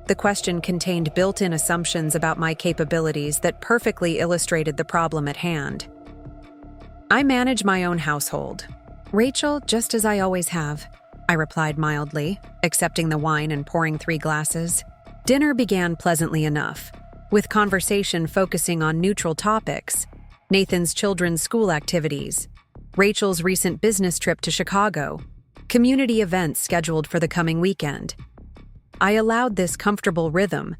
The question contained built-in assumptions about my capabilities that perfectly illustrated the problem at hand. "I manage my own household. Rachel, just as I always have," I replied mildly, accepting the wine and pouring 3 glasses. Dinner began pleasantly enough, with conversation focusing on neutral topics: Nathan's children's school activities, Rachel's recent business trip to Chicago, community events scheduled for the coming weekend. I allowed this comfortable rhythm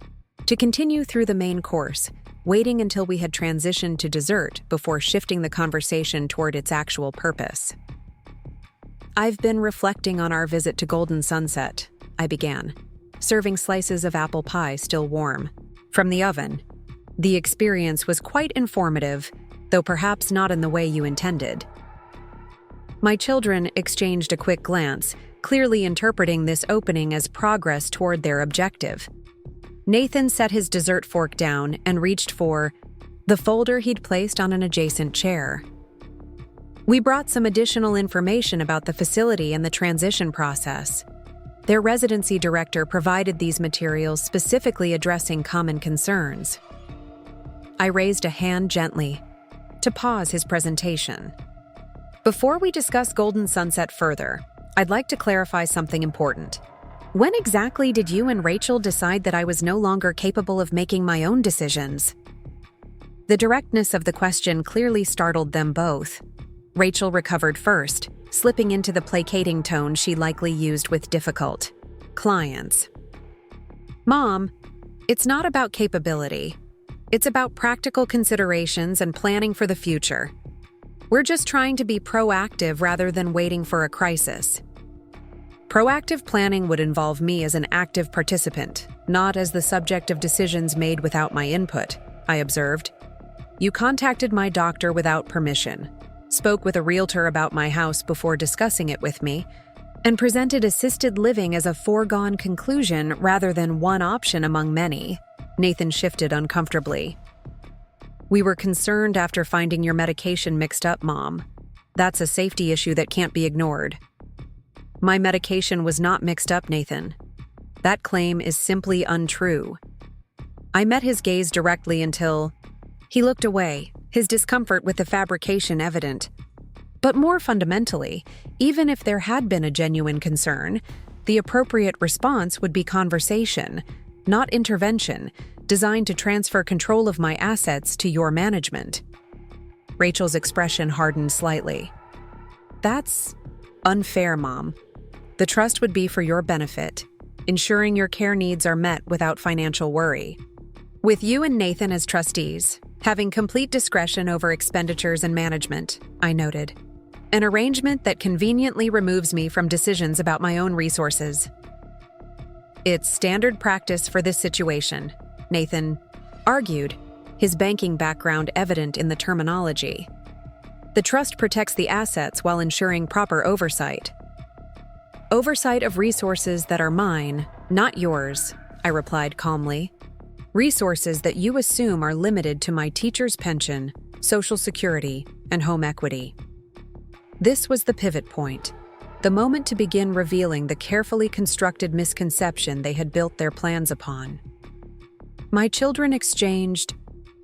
to continue through the main course, waiting until we had transitioned to dessert before shifting the conversation toward its actual purpose. "I've been reflecting on our visit to Golden Sunset," I began, serving slices of apple pie still warm from the oven. "The experience was quite informative, though perhaps not in the way you intended." My children exchanged a quick glance, clearly interpreting this opening as progress toward their objective. Nathan set his dessert fork down and reached for the folder he'd placed on an adjacent chair. "We brought some additional information about the facility and the transition process. Their residency director provided these materials specifically addressing common concerns." I raised a hand gently to pause his presentation. "Before we discuss Golden Sunset further, I'd like to clarify something important. When exactly did you and Rachel decide that I was no longer capable of making my own decisions?" The directness of the question clearly startled them both. Rachel recovered first, slipping into the placating tone she likely used with difficult clients. "Mom, it's not about capability. It's about practical considerations and planning for the future. We're just trying to be proactive rather than waiting for a crisis." "Proactive planning would involve me as an active participant, not as the subject of decisions made without my input," I observed. "You contacted my doctor without permission, spoke with a realtor about my house before discussing it with me, and presented assisted living as a foregone conclusion rather than one option among many." Nathan shifted uncomfortably. "We were concerned after finding your medication mixed up, Mom. That's a safety issue that can't be ignored." "My medication was not mixed up, Nathan. That claim is simply untrue." I met his gaze directly until he looked away, his discomfort with the fabrication evident. But more fundamentally, even if there had been a genuine concern, the appropriate response would be conversation, not intervention, designed to transfer control of my assets to your management. Rachel's expression hardened slightly. "That's unfair, Mom. The trust would be for your benefit, ensuring your care needs are met without financial worry. With you and Nathan as trustees, having complete discretion over expenditures and management," I noted. "An arrangement that conveniently removes me from decisions about my own resources." "It's standard practice for this situation," Nathan argued, his banking background evident in the terminology. "The trust protects the assets while ensuring proper oversight." "Oversight of resources that are mine, not yours," I replied calmly. "Resources that you assume are limited to my teacher's pension, Social Security, and home equity." This was the pivot point, the moment to begin revealing the carefully constructed misconception they had built their plans upon. My children exchanged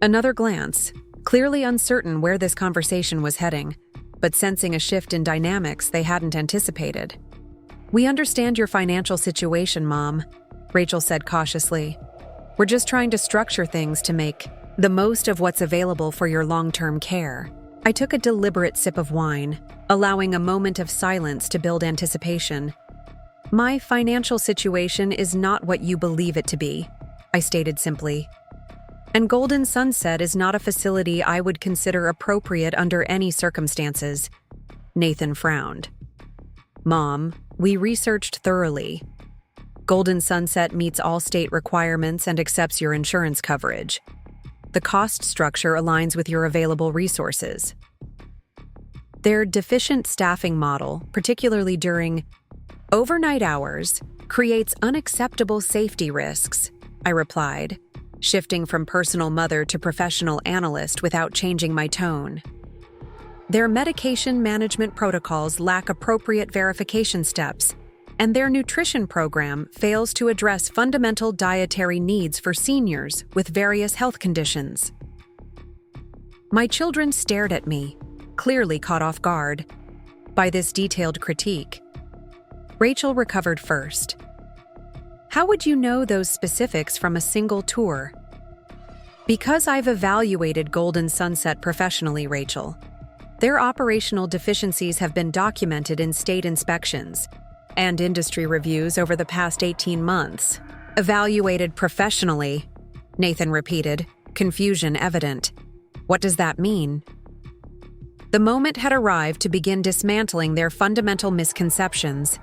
another glance, clearly uncertain where this conversation was heading, but sensing a shift in dynamics they hadn't anticipated. "We understand your financial situation, Mom," Rachel said cautiously. "We're just trying to structure things to make the most of what's available for your long-term care." I took a deliberate sip of wine, allowing a moment of silence to build anticipation. "My financial situation is not what you believe it to be," I stated simply. "And Golden Sunset is not a facility I would consider appropriate under any circumstances." Nathan frowned. "Mom, we researched thoroughly. Golden Sunset meets all state requirements and accepts your insurance coverage. The cost structure aligns with your available resources. Their deficient staffing model, particularly during overnight hours, creates unacceptable safety risks, I replied, shifting from personal mother to professional analyst without changing my tone. Their medication management protocols lack appropriate verification steps, and their nutrition program fails to address fundamental dietary needs for seniors with various health conditions. My children stared at me, clearly caught off guard by this detailed critique. Rachel recovered first. How would you know those specifics from a single tour? Because I've evaluated Golden Sunset professionally, Rachel. Their operational deficiencies have been documented in state inspections and industry reviews over the past 18 months. Evaluated professionally, Nathan repeated, confusion evident. What does that mean? The moment had arrived to begin dismantling their fundamental misconceptions.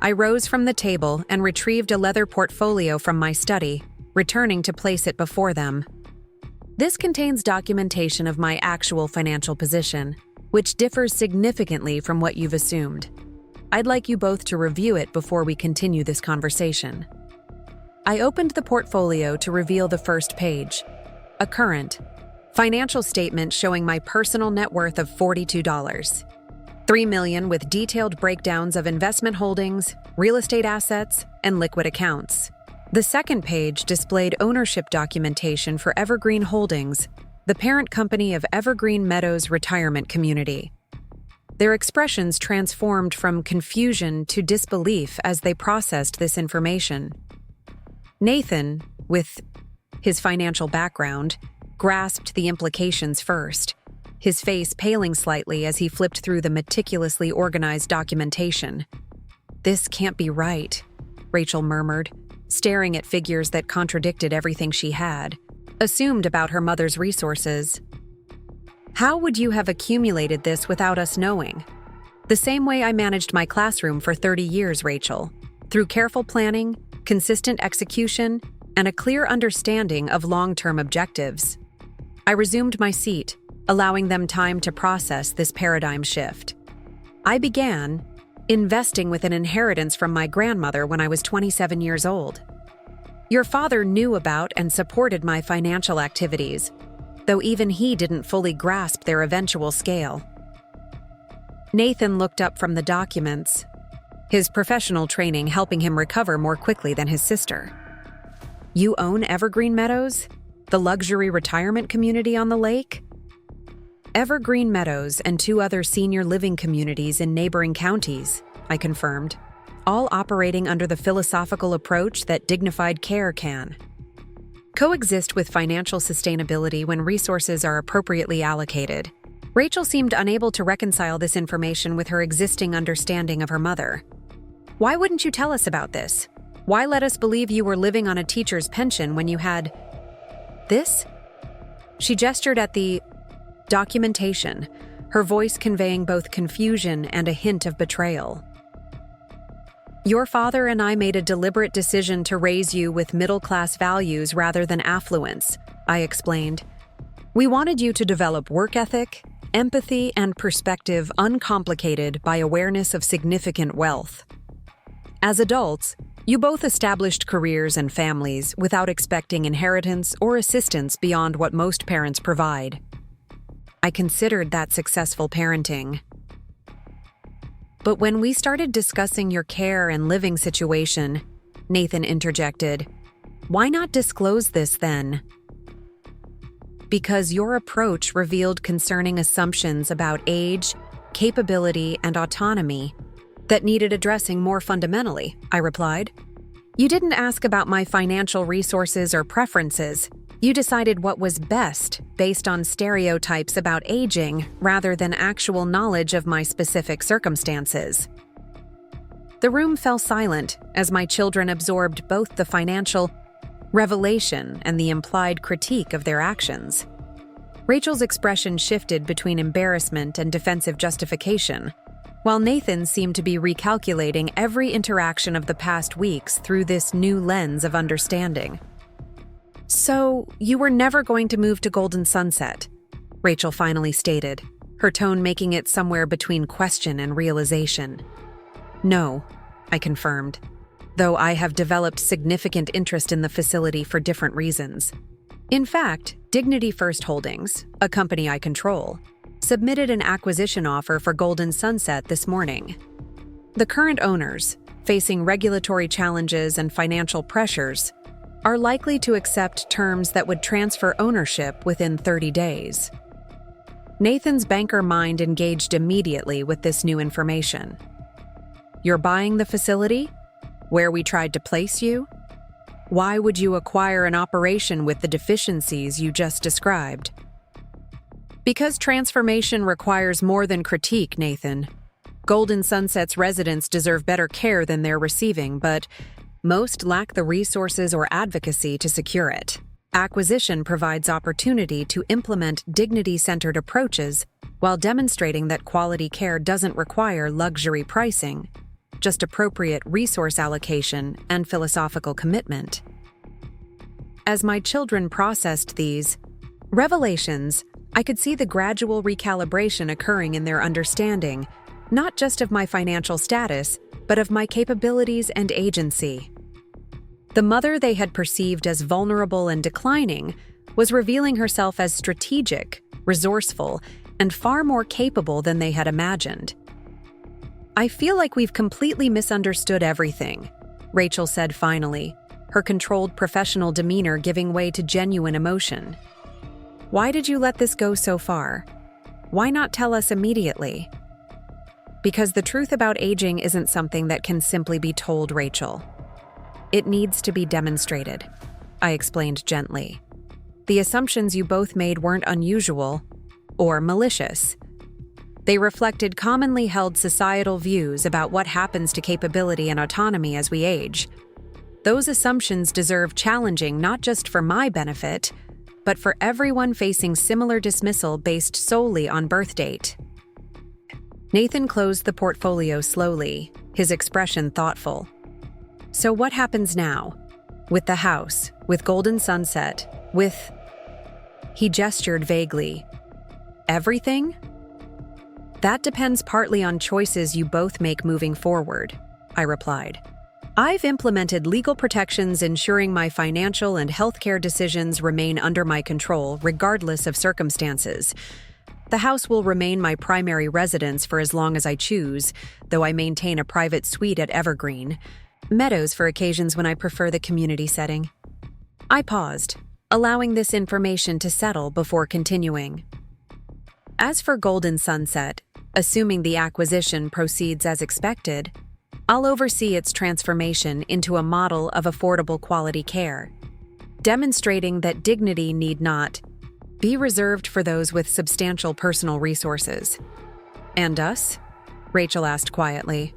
I rose from the table and retrieved a leather portfolio from my study, returning to place it before them. This contains documentation of my actual financial position, which differs significantly from what you've assumed. I'd like you both to review it before we continue this conversation. I opened the portfolio to reveal the first page, a current financial statement showing my personal net worth of $42. $3 million with detailed breakdowns of investment holdings, real estate assets, and liquid accounts. The second page displayed ownership documentation for Evergreen Holdings, the parent company of Evergreen Meadows Retirement Community. Their expressions transformed from confusion to disbelief as they processed this information. Nathan, with his financial background, grasped the implications first, his face paling slightly as he flipped through the meticulously organized documentation. "This can't be right," Rachel murmured, staring at figures that contradicted everything she had assumed about her mother's resources. "How would you have accumulated this without us knowing?" "The same way I managed my classroom for 30 years, Rachel, through careful planning, consistent execution, and a clear understanding of long-term objectives." I resumed my seat, allowing them time to process this paradigm shift. "I began investing with an inheritance from my grandmother when I was 27 years old. Your father knew about and supported my financial activities, though even he didn't fully grasp their eventual scale." Nathan looked up from the documents, his professional training helping him recover more quickly than his sister. "You own Evergreen Meadows, the luxury retirement community on the lake?" "Evergreen Meadows and 2 other senior living communities in neighboring counties," I confirmed, "all operating under the philosophical approach that dignified care can coexist with financial sustainability when resources are appropriately allocated." Rachel seemed unable to reconcile this information with her existing understanding of her mother. "Why wouldn't you tell us about this? Why let us believe you were living on a teacher's pension when you had this?" She gestured at the documentation, her voice conveying both confusion and a hint of betrayal. "Your father and I made a deliberate decision to raise you with middle-class values rather than affluence," I explained. "We wanted you to develop work ethic, empathy, and perspective uncomplicated by awareness of significant wealth. As adults, you both established careers and families without expecting inheritance or assistance beyond what most parents provide. I considered that successful parenting. But when we started discussing your care and living situation," Nathan interjected, "why not disclose this then?" "Because your approach revealed concerning assumptions about age, capability, and autonomy that needed addressing more fundamentally," I replied. "You didn't ask about my financial resources or preferences. You decided what was best based on stereotypes about aging rather than actual knowledge of my specific circumstances." The room fell silent as my children absorbed both the financial revelation and the implied critique of their actions. Rachel's expression shifted between embarrassment and defensive justification, while Nathan seemed to be recalculating every interaction of the past weeks through this new lens of understanding. "So, you were never going to move to Golden Sunset," Rachel finally stated, her tone making it somewhere between question and realization. "No," I confirmed, though I have developed significant interest in the facility for different reasons. In fact, Dignity First Holdings, a company I control, submitted an acquisition offer for Golden Sunset this morning. The current owners, facing regulatory challenges and financial pressures, are likely to accept terms that would transfer ownership within 30 days. Nathan's banker mind engaged immediately with this new information. "You're buying the facility? Where we tried to place you? Why would you acquire an operation with the deficiencies you just described?" "Because transformation requires more than critique, Nathan. Golden Sunset's residents deserve better care than they're receiving, but most lack the resources or advocacy to secure it. Acquisition provides opportunity to implement dignity-centered approaches while demonstrating that quality care doesn't require luxury pricing, just appropriate resource allocation and philosophical commitment." As my children processed these revelations, I could see the gradual recalibration occurring in their understanding, not just of my financial status, but of my capabilities and agency. The mother they had perceived as vulnerable and declining was revealing herself as strategic, resourceful, and far more capable than they had imagined. "I feel like we've completely misunderstood everything," Rachel said finally, her controlled professional demeanor giving way to genuine emotion. "Why did you let this go so far? Why not tell us immediately?" "Because the truth about aging isn't something that can simply be told, Rachel. It needs to be demonstrated," I explained gently. "The assumptions you both made weren't unusual or malicious. They reflected commonly held societal views about what happens to capability and autonomy as we age. Those assumptions deserve challenging not just for my benefit, but for everyone facing similar dismissal based solely on birth date." Nathan closed the portfolio slowly, his expression thoughtful. "So what happens now? With the house, with Golden Sunset, with—" He gestured vaguely. "Everything?" "That depends partly on choices you both make moving forward," I replied. "I've implemented legal protections ensuring my financial and healthcare decisions remain under my control regardless of circumstances. The house will remain my primary residence for as long as I choose, though I maintain a private suite at Evergreen Meadows for occasions when I prefer the community setting." I paused, allowing this information to settle before continuing. "As for Golden Sunset, assuming the acquisition proceeds as expected, I'll oversee its transformation into a model of affordable quality care, demonstrating that dignity need not be reserved for those with substantial personal resources." "And us?" Rachel asked quietly.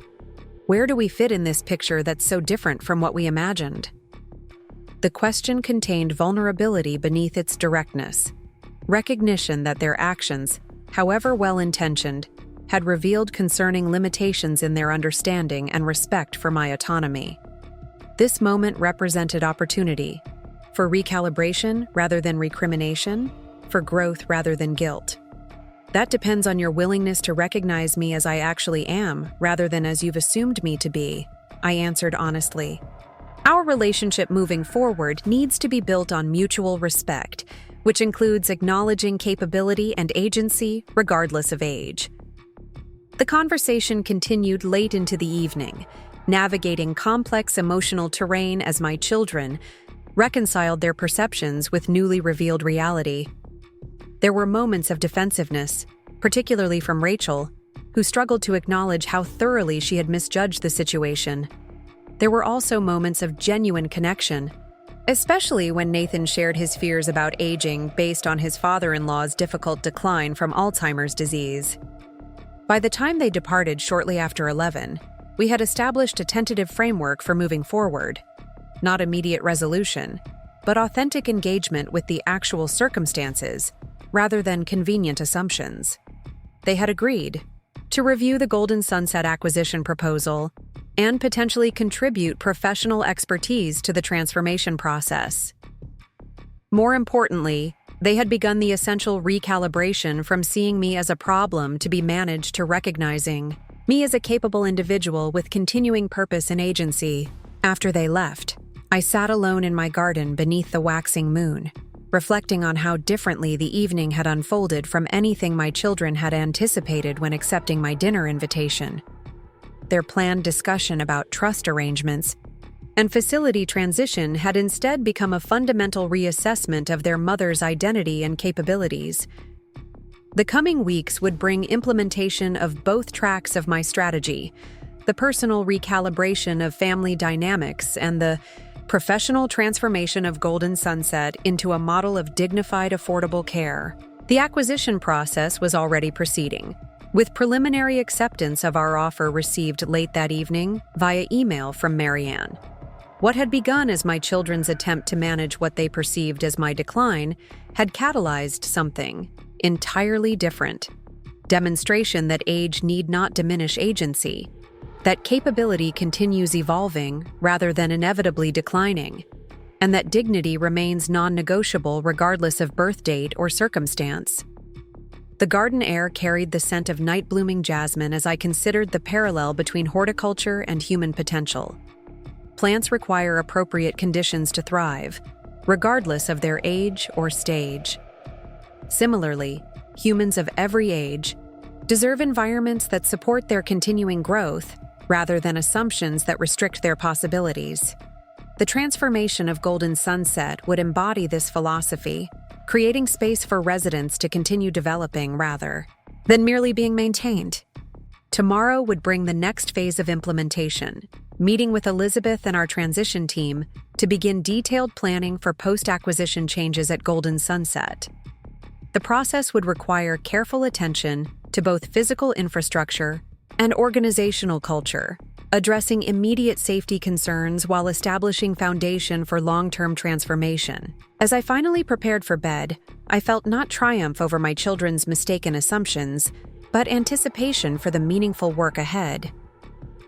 "Where do we fit in this picture that's so different from what we imagined?" The question contained vulnerability beneath its directness, recognition that their actions, however well-intentioned, had revealed concerning limitations in their understanding and respect for my autonomy. This moment represented opportunity, for recalibration rather than recrimination, for growth rather than guilt. "That depends on your willingness to recognize me as I actually am, rather than as you've assumed me to be," I answered honestly. "Our relationship moving forward needs to be built on mutual respect, which includes acknowledging capability and agency regardless of age." The conversation continued late into the evening, navigating complex emotional terrain as my children reconciled their perceptions with newly revealed reality. There were moments of defensiveness, particularly from Rachel, who struggled to acknowledge how thoroughly she had misjudged the situation. There were also moments of genuine connection, especially when Nathan shared his fears about aging based on his father-in-law's difficult decline from Alzheimer's disease. By the time they departed shortly after 11, we had established a tentative framework for moving forward. Not immediate resolution, but authentic engagement with the actual circumstances, rather than convenient assumptions. They had agreed, to review the Golden Sunset acquisition proposal and potentially contribute professional expertise to the transformation process. More importantly, they had begun the essential recalibration from seeing me as a problem to be managed to recognizing me as a capable individual with continuing purpose and agency. After they left, I sat alone in my garden beneath the waxing moon, reflecting on how differently the evening had unfolded from anything my children had anticipated when accepting my dinner invitation. Their planned discussion about trust arrangements and facility transition had instead become a fundamental reassessment of their mother's identity and capabilities. The coming weeks would bring implementation of both tracks of my strategy, the personal recalibration of family dynamics and the professional transformation of Golden Sunset into a model of dignified, affordable care. The acquisition process was already proceeding, with preliminary acceptance of our offer received late that evening via email from Marianne. What had begun as my children's attempt to manage what they perceived as my decline had catalyzed something entirely different. Demonstration that age need not diminish agency, that capability continues evolving rather than inevitably declining, and that dignity remains non-negotiable regardless of birth date or circumstance. The garden air carried the scent of night-blooming jasmine as I considered the parallel between horticulture and human potential. Plants require appropriate conditions to thrive, regardless of their age or stage. Similarly, humans of every age deserve environments that support their continuing growth rather than assumptions that restrict their possibilities. The transformation of Golden Sunset would embody this philosophy, creating space for residents to continue developing rather than merely being maintained. Tomorrow would bring the next phase of implementation, meeting with Elizabeth and our transition team to begin detailed planning for post-acquisition changes at Golden Sunset. The process would require careful attention to both physical infrastructure and organizational culture, addressing immediate safety concerns while establishing foundation for long-term transformation. As I finally prepared for bed, I felt not triumph over my children's mistaken assumptions, but anticipation for the meaningful work ahead.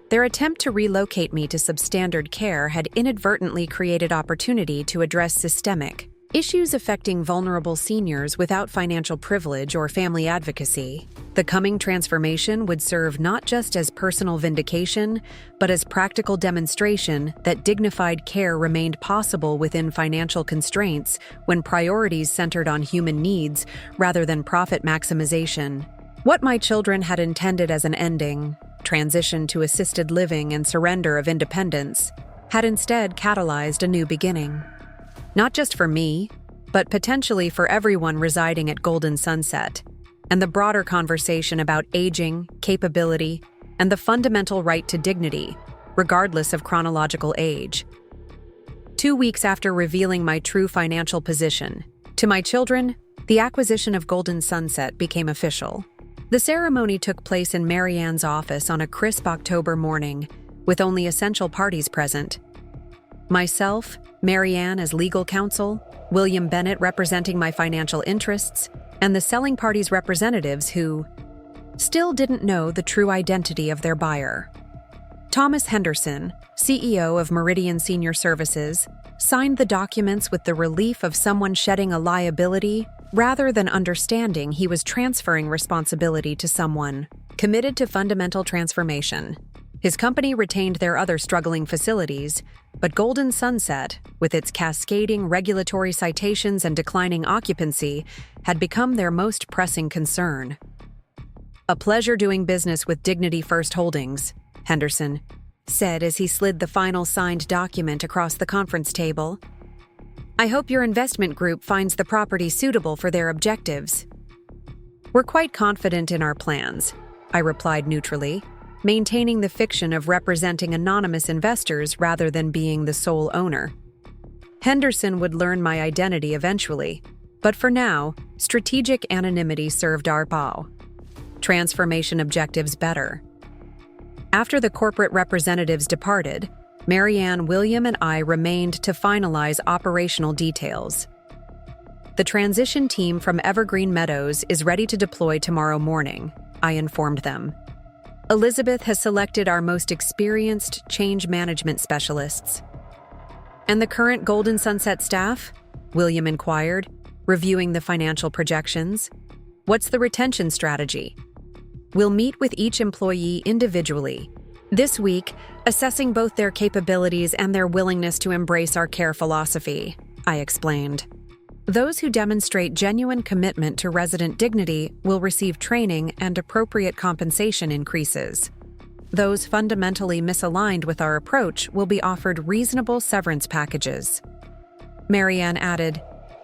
Their attempt to relocate me to substandard care had inadvertently created opportunity to address systemic issues affecting vulnerable seniors without financial privilege or family advocacy. The coming transformation would serve not just as personal vindication, but as practical demonstration that dignified care remained possible within financial constraints when priorities centered on human needs rather than profit maximization. What my children had intended as an ending, transition to assisted living and surrender of independence, had instead catalyzed a new beginning. Not just for me, but potentially for everyone residing at Golden Sunset, and the broader conversation about aging, capability, and the fundamental right to dignity, regardless of chronological age. 2 weeks after revealing my true financial position, to my children, the acquisition of Golden Sunset became official. The ceremony took place in Marianne's office on a crisp October morning, with only essential parties present. Myself, Marianne as legal counsel, William Bennett representing my financial interests, and the selling party's representatives who still didn't know the true identity of their buyer. Thomas Henderson, CEO of Meridian Senior Services, signed the documents with the relief of someone shedding a liability rather than understanding he was transferring responsibility to someone committed to fundamental transformation. His company retained their other struggling facilities, but Golden Sunset, with its cascading regulatory citations and declining occupancy, had become their most pressing concern. "A pleasure doing business with Dignity First Holdings," Henderson said as he slid the final signed document across the conference table. "I hope your investment group finds the property suitable for their objectives." "We're quite confident in our plans," I replied neutrally, maintaining the fiction of representing anonymous investors rather than being the sole owner. Henderson would learn my identity eventually, but for now, strategic anonymity served our bow. Transformation objectives better. After the corporate representatives departed, Marianne, William, and I remained to finalize operational details. "The transition team from Evergreen Meadows is ready to deploy tomorrow morning," I informed them. Elizabeth has selected our most experienced change management specialists. And the current Golden Sunset staff? William inquired, reviewing the financial projections. What's the retention strategy? We'll meet with each employee individually. This week, assessing both their capabilities and their willingness to embrace our care philosophy, I explained. Those who demonstrate genuine commitment to resident dignity will receive training and appropriate compensation increases. Those fundamentally misaligned with our approach will be offered reasonable severance packages. Marianne added,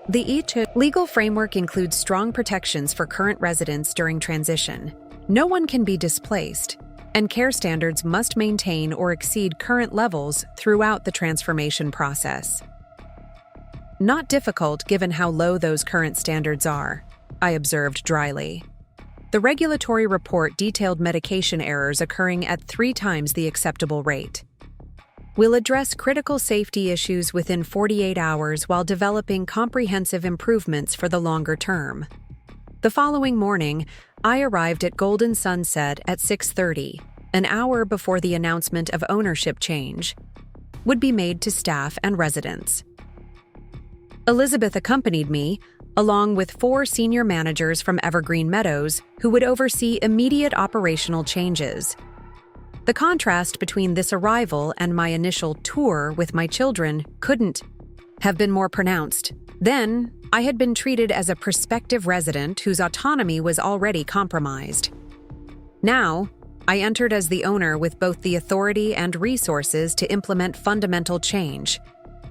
the legal framework includes strong protections for current residents during transition. No one can be displaced, and care standards must maintain or exceed current levels throughout the transformation process. Not difficult given how low those current standards are, I observed dryly. The regulatory report detailed medication errors occurring at 3 times the acceptable rate. We'll address critical safety issues within 48 hours while developing comprehensive improvements for the longer term. The following morning, I arrived at Golden Sunset at 6:30, an hour before the announcement of ownership change would be made to staff and residents. Elizabeth accompanied me, along with 4 senior managers from Evergreen Meadows who would oversee immediate operational changes. The contrast between this arrival and my initial tour with my children couldn't have been more pronounced. Then, I had been treated as a prospective resident whose autonomy was already compromised. Now, I entered as the owner with both the authority and resources to implement fundamental change.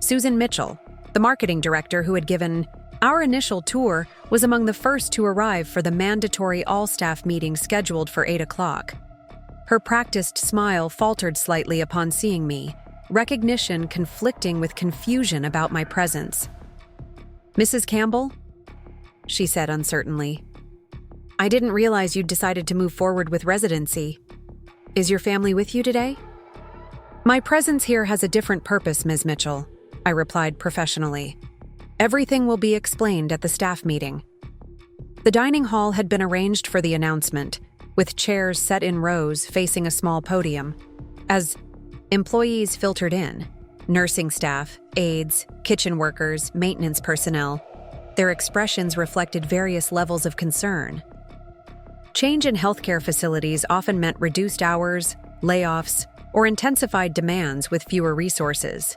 Susan Mitchell, the marketing director who had given our initial tour, was among the first to arrive for the mandatory all-staff meeting scheduled for 8 o'clock. Her practiced smile faltered slightly upon seeing me, recognition conflicting with confusion about my presence. "Mrs. Campbell?" she said uncertainly. "I didn't realize you'd decided to move forward with residency. Is your family with you today?" "My presence here has a different purpose, Ms. Mitchell," I replied professionally. "Everything will be explained at the staff meeting." The dining hall had been arranged for the announcement, with chairs set in rows facing a small podium. As employees filtered in, nursing staff, aides, kitchen workers, maintenance personnel, their expressions reflected various levels of concern. Change in healthcare facilities often meant reduced hours, layoffs, or intensified demands with fewer resources.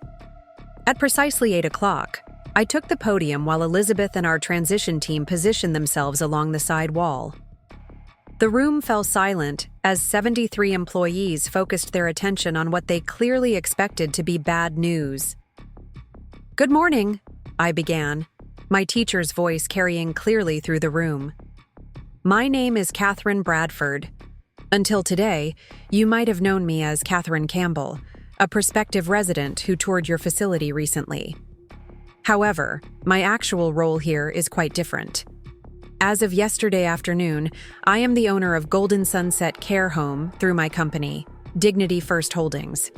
At precisely 8 o'clock, I took the podium while Elizabeth and our transition team positioned themselves along the side wall. The room fell silent as 73 employees focused their attention on what they clearly expected to be bad news. "Good morning," I began, my teacher's voice carrying clearly through the room. "My name is Catherine Bradford. Until today, you might have known me as Catherine Campbell, a prospective resident who toured your facility recently. However, my actual role here is quite different. As of yesterday afternoon, I am the owner of Golden Sunset Care Home through my company, Dignity First Holdings."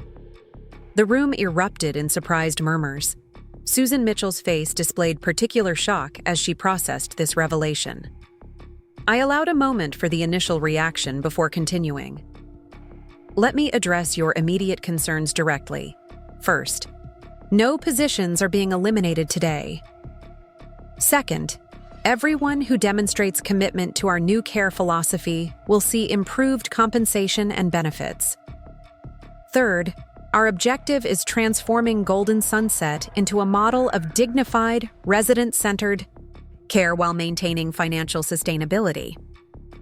The room erupted in surprised murmurs. Susan Mitchell's face displayed particular shock as she processed this revelation. I allowed a moment for the initial reaction before continuing. "Let me address your immediate concerns directly. First, no positions are being eliminated today. Second, everyone who demonstrates commitment to our new care philosophy will see improved compensation and benefits. Third, our objective is transforming Golden Sunset into a model of dignified, resident-centered care while maintaining financial sustainability."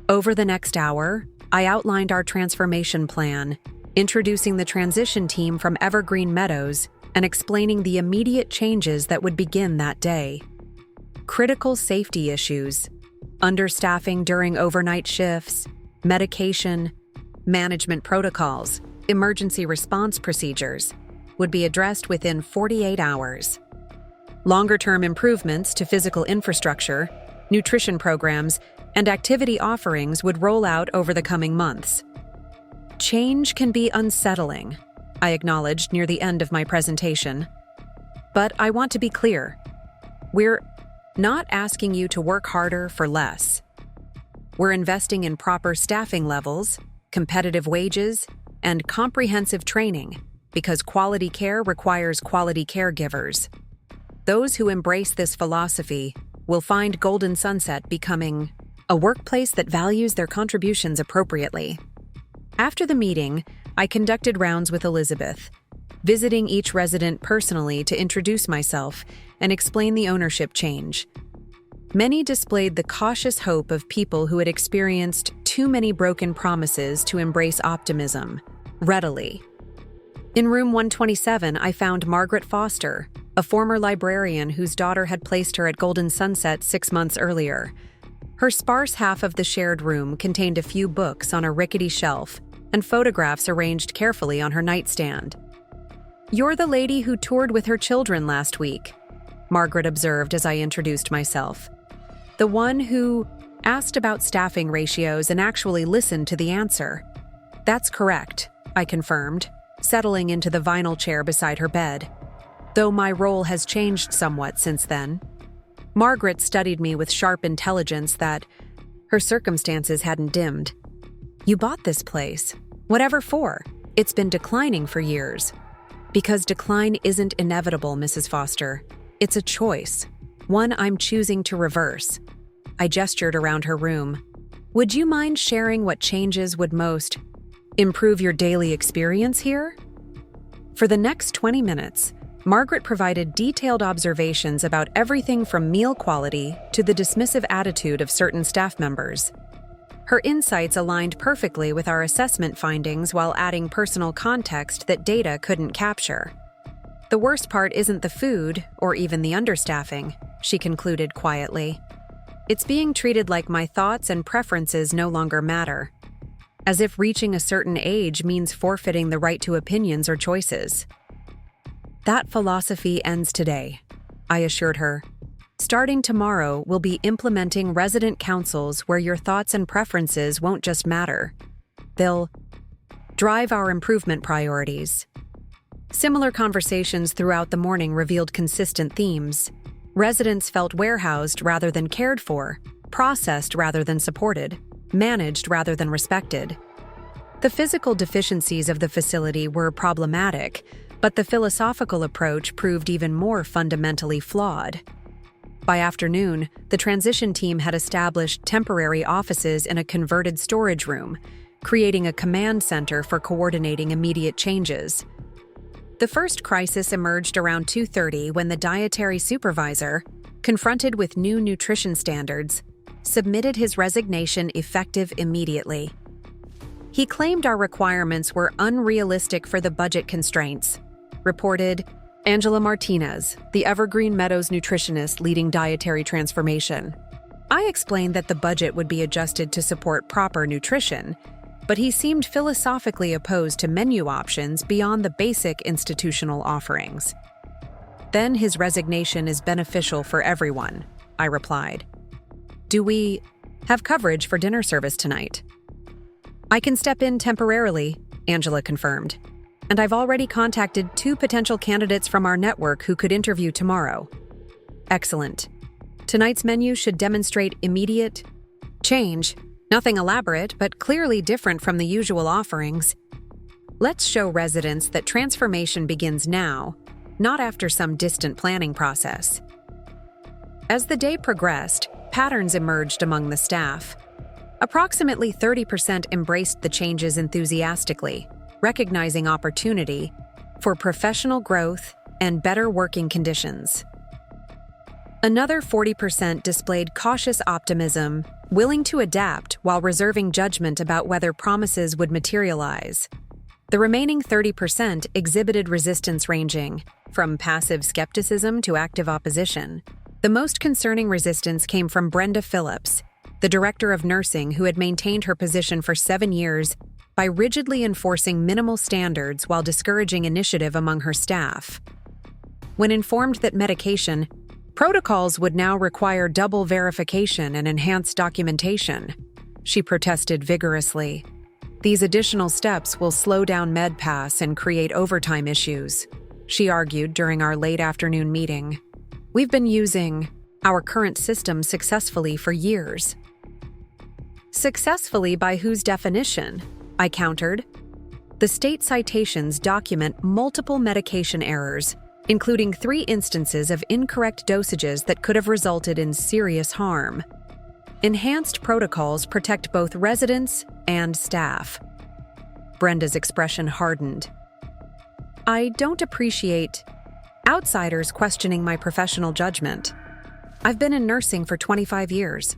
Over the next hour, I outlined our transformation plan, introducing the transition team from Evergreen Meadows and explaining the immediate changes that would begin that day. Critical safety issues, understaffing during overnight shifts, medication, management protocols, emergency response procedures would be addressed within 48 hours. Longer-term improvements to physical infrastructure, nutrition programs, and activity offerings would roll out over the coming months. "Change can be unsettling," I acknowledged near the end of my presentation. "But I want to be clear. We're not asking you to work harder for less. We're investing in proper staffing levels, competitive wages, and comprehensive training, because quality care requires quality caregivers. Those who embrace this philosophy will find Golden Sunset becoming a workplace that values their contributions appropriately. After the meeting, I conducted rounds with Elizabeth, visiting each resident personally to introduce myself and explain the ownership change. Many displayed the cautious hope of people who had experienced too many broken promises to embrace optimism readily. In room 127, I found Margaret Foster, a former librarian whose daughter had placed her at Golden Sunset 6 months earlier. Her sparse half of the shared room contained a few books on a rickety shelf and photographs arranged carefully on her nightstand. "You're the lady who toured with her children last week," Margaret observed as I introduced myself. "The one who asked about staffing ratios and actually listened to the answer." "That's correct," I confirmed, settling into the vinyl chair beside her bed, though my role has changed somewhat since then. Margaret studied me with sharp intelligence that her circumstances hadn't dimmed. "You bought this place. Whatever for? It's been declining for years." "Because decline isn't inevitable, Mrs. Foster. It's a choice, one I'm choosing to reverse." I gestured around her room. "Would you mind sharing what changes would most improve your daily experience here?" For the next 20 minutes, Margaret provided detailed observations about everything from meal quality to the dismissive attitude of certain staff members. Her insights aligned perfectly with our assessment findings while adding personal context that data couldn't capture. "The worst part isn't the food or even the understaffing," she concluded quietly. "It's being treated like my thoughts and preferences no longer matter, as if reaching a certain age means forfeiting the right to opinions or choices." "That philosophy ends today," I assured her. "Starting tomorrow, we'll be implementing resident councils where your thoughts and preferences won't just matter. They'll drive our improvement priorities." Similar conversations throughout the morning revealed consistent themes. Residents felt warehoused rather than cared for, processed rather than supported, managed rather than respected. The physical deficiencies of the facility were problematic, but the philosophical approach proved even more fundamentally flawed. By afternoon, the transition team had established temporary offices in a converted storage room, creating a command center for coordinating immediate changes. The first crisis emerged around 2:30 when the dietary supervisor, confronted with new nutrition standards, submitted his resignation effective immediately. He claimed our requirements were unrealistic for the budget constraints, reported Angela Martinez, the Evergreen Meadows nutritionist leading dietary transformation. I explained that the budget would be adjusted to support proper nutrition, but he seemed philosophically opposed to menu options beyond the basic institutional offerings. "Then his resignation is beneficial for everyone," I replied. "Do we have coverage for dinner service tonight?" "I can step in temporarily," Angela confirmed. "And I've already contacted 2 potential candidates from our network who could interview tomorrow." "Excellent. Tonight's menu should demonstrate immediate change. Nothing elaborate, but clearly different from the usual offerings. Let's show residents that transformation begins now, not after some distant planning process." As the day progressed, patterns emerged among the staff. Approximately 30% embraced the changes enthusiastically, recognizing opportunity for professional growth and better working conditions. Another 40% displayed cautious optimism, willing to adapt while reserving judgment about whether promises would materialize. The remaining 30% exhibited resistance ranging from passive skepticism to active opposition. The most concerning resistance came from Brenda Phillips, the director of nursing who had maintained her position for 7 years by rigidly enforcing minimal standards while discouraging initiative among her staff. When informed that medication protocols would now require double verification and enhanced documentation, she protested vigorously. "These additional steps will slow down MedPass and create overtime issues," she argued during our late afternoon meeting. "We've been using our current system successfully for years." Successfully by whose definition? I countered. The state citations document multiple medication errors, including 3 instances of incorrect dosages that could have resulted in serious harm. Enhanced protocols protect both residents and staff. Brenda's expression hardened. I don't appreciate outsiders questioning my professional judgment. I've been in nursing for 25 years.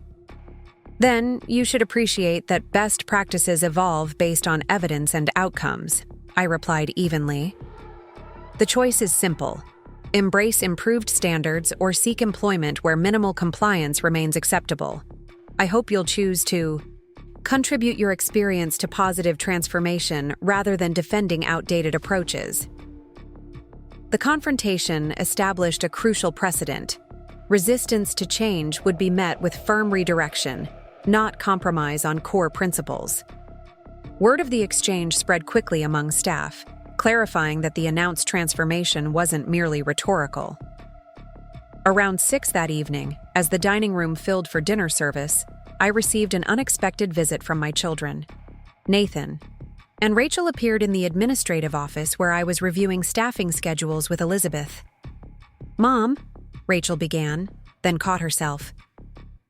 Then you should appreciate that best practices evolve based on evidence and outcomes, I replied evenly. The choice is simple. Embrace improved standards or seek employment where minimal compliance remains acceptable. I hope you'll choose to contribute your experience to positive transformation rather than defending outdated approaches. The confrontation established a crucial precedent. Resistance to change would be met with firm redirection, not compromise on core principles. Word of the exchange spread quickly among staff, clarifying that the announced transformation wasn't merely rhetorical. Around 6 that evening, as the dining room filled for dinner service, I received an unexpected visit from my children. Nathan and Rachel appeared in the administrative office where I was reviewing staffing schedules with Elizabeth. "Mom," Rachel began, then caught herself.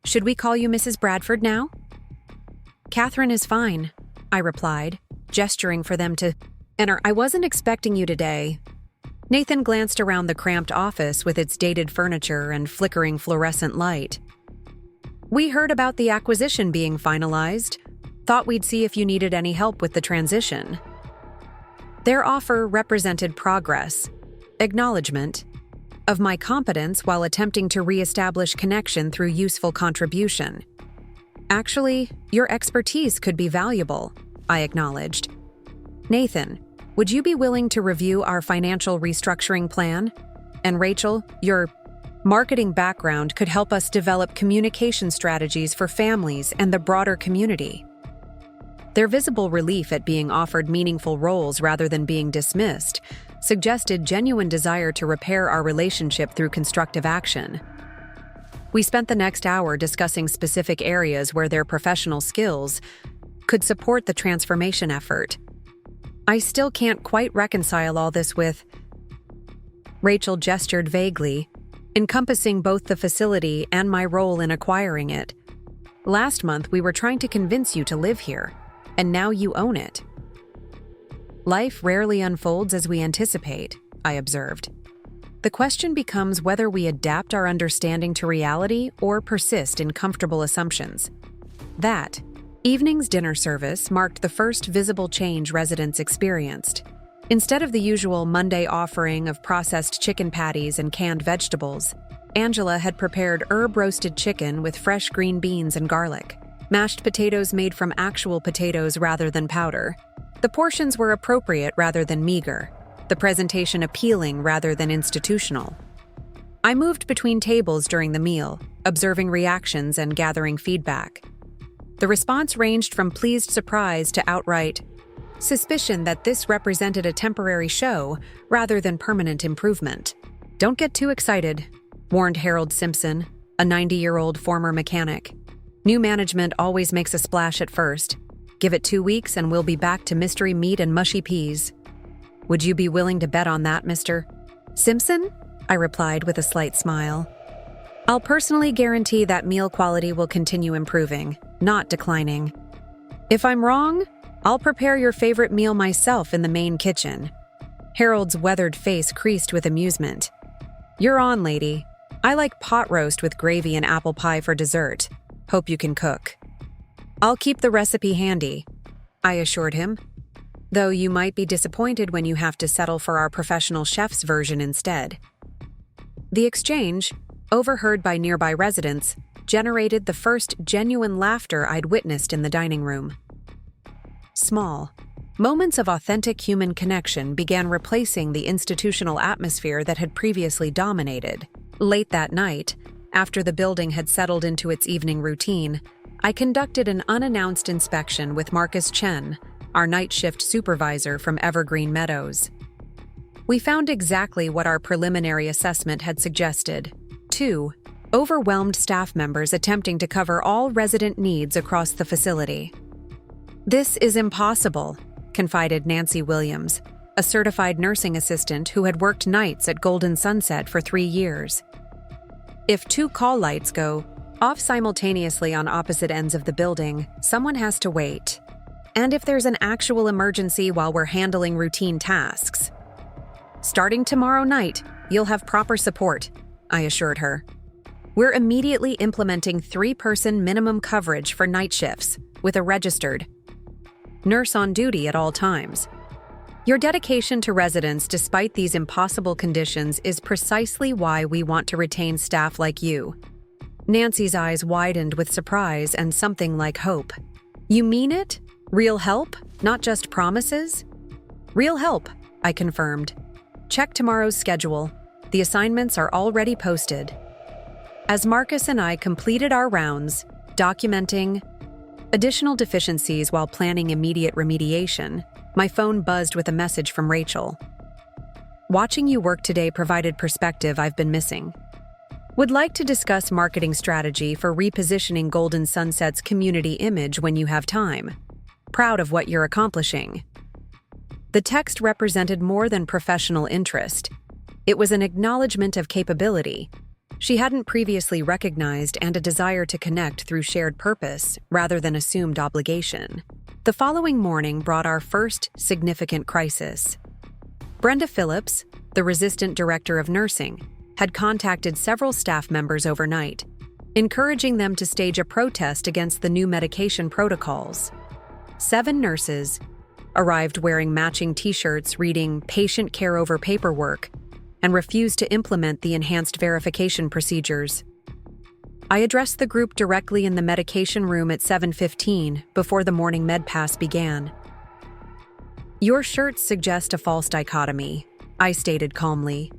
"Should we call you Mrs. Bradford now?" "Catherine is fine," I replied, gesturing for them to enter. "I wasn't expecting you today." Nathan glanced around the cramped office with its dated furniture and flickering fluorescent light. "We heard about the acquisition being finalized. Thought we'd see if you needed any help with the transition." Their offer represented progress, acknowledgement of my competence while attempting to reestablish connection through useful contribution. "Actually, your expertise could be valuable," I acknowledged. "Nathan, would you be willing to review our financial restructuring plan? And Rachel, your marketing background could help us develop communication strategies for families and the broader community." Their visible relief at being offered meaningful roles rather than being dismissed suggested genuine desire to repair our relationship through constructive action. We spent the next hour discussing specific areas where their professional skills could support the transformation effort. "I still can't quite reconcile all this with..." Rachel gestured vaguely, encompassing both the facility and my role in acquiring it. "Last month we were trying to convince you to live here, and now you own it." "Life rarely unfolds as we anticipate," I observed. "The question becomes whether we adapt our understanding to reality or persist in comfortable assumptions." That evening's dinner service marked the first visible change residents experienced. Instead of the usual Monday offering of processed chicken patties and canned vegetables, Angela had prepared herb-roasted chicken with fresh green beans and garlic, mashed potatoes made from actual potatoes rather than powder. The portions were appropriate rather than meager, the presentation appealing rather than institutional. I moved between tables during the meal, observing reactions and gathering feedback. The response ranged from pleased surprise to outright suspicion that this represented a temporary show rather than permanent improvement. "Don't get too excited," warned Harold Simpson, a 90-year-old former mechanic. "New management always makes a splash at first. Give it 2 weeks and we'll be back to mystery meat and mushy peas." "Would you be willing to bet on that, Mr. Simpson?" I replied with a slight smile. "I'll personally guarantee that meal quality will continue improving, not declining. If I'm wrong, I'll prepare your favorite meal myself in the main kitchen." Harold's weathered face creased with amusement. "You're on, lady. I like pot roast with gravy and apple pie for dessert. Hope you can cook." "I'll keep the recipe handy," I assured him, "though you might be disappointed when you have to settle for our professional chef's version instead." The exchange, overheard by nearby residents, generated the first genuine laughter I'd witnessed in the dining room. Small moments of authentic human connection began replacing the institutional atmosphere that had previously dominated. Late that night, after the building had settled into its evening routine, I conducted an unannounced inspection with Marcus Chen, our night shift supervisor from Evergreen Meadows. We found exactly what our preliminary assessment had suggested: 2 overwhelmed staff members attempting to cover all resident needs across the facility. "This is impossible," confided Nancy Williams, a certified nursing assistant who had worked nights at Golden Sunset for 3 years. "If 2 call lights go off simultaneously on opposite ends of the building, someone has to wait. And if there's an actual emergency while we're handling routine tasks. Starting tomorrow night, you'll have proper support," I assured her. "We're immediately implementing 3-person minimum coverage for night shifts, with a registered nurse on duty at all times. Your dedication to residents despite these impossible conditions is precisely why we want to retain staff like you." Nancy's eyes widened with surprise and something like hope. "You mean it? Real help? Not just promises?" "Real help," I confirmed. "Check tomorrow's schedule. The assignments are already posted." As Marcus and I completed our rounds, documenting additional deficiencies while planning immediate remediation, my phone buzzed with a message from Rachel. "Watching you work today provided perspective I've been missing. Would like to discuss marketing strategy for repositioning Golden Sunset's community image when you have time. Proud of what you're accomplishing." The text represented more than professional interest. It was an acknowledgement of capability she hadn't previously recognized and a desire to connect through shared purpose rather than assumed obligation. The following morning brought our first significant crisis. Brenda Phillips, the resistant director of nursing, had contacted several staff members overnight, encouraging them to stage a protest against the new medication protocols. 7 nurses arrived wearing matching t-shirts reading "patient care over paperwork" and refused to implement the enhanced verification procedures. I addressed the group directly in the medication room at 7:15 before the morning med pass began. "Your shirts suggest a false dichotomy," I stated calmly.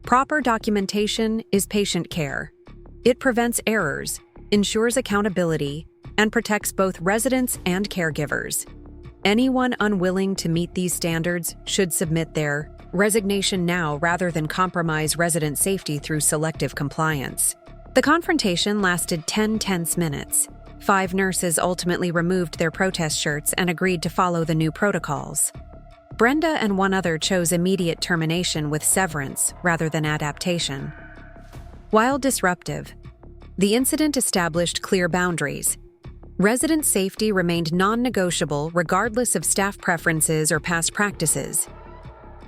"Proper documentation is patient care. It prevents errors, ensures accountability, and protects both residents and caregivers. Anyone unwilling to meet these standards should submit their resignation now rather than compromise resident safety through selective compliance." The confrontation lasted 10 tense minutes. 5 nurses ultimately removed their protest shirts and agreed to follow the new protocols. Brenda and 1 other chose immediate termination with severance rather than adaptation. While disruptive, the incident established clear boundaries. Resident safety remained non-negotiable regardless of staff preferences or past practices.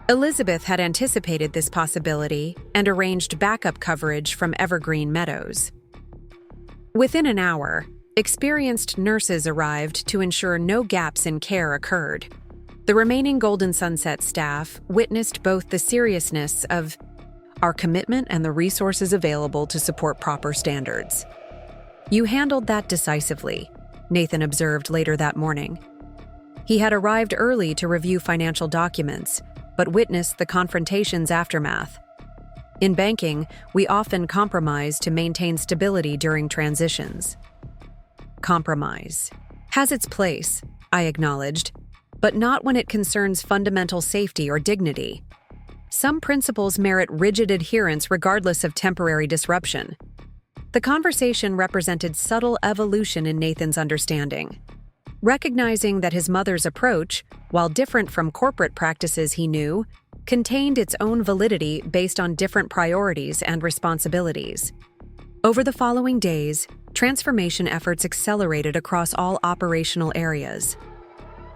Elizabeth had anticipated this possibility and arranged backup coverage from Evergreen Meadows. Within an hour, experienced nurses arrived to ensure no gaps in care occurred. The remaining Golden Sunset staff witnessed both the seriousness of our commitment and the resources available to support proper standards. "You handled that decisively," Nathan observed later that morning. He had arrived early to review financial documents, but witnessed the confrontation's aftermath. In banking, we often compromise to maintain stability during transitions. Compromise has its place, I acknowledged, but not when it concerns fundamental safety or dignity. Some principles merit rigid adherence regardless of temporary disruption. The conversation represented subtle evolution in Nathan's understanding. Recognizing that his mother's approach, while different from corporate practices he knew, contained its own validity based on different priorities and responsibilities. Over the following days, transformation efforts accelerated across all operational areas.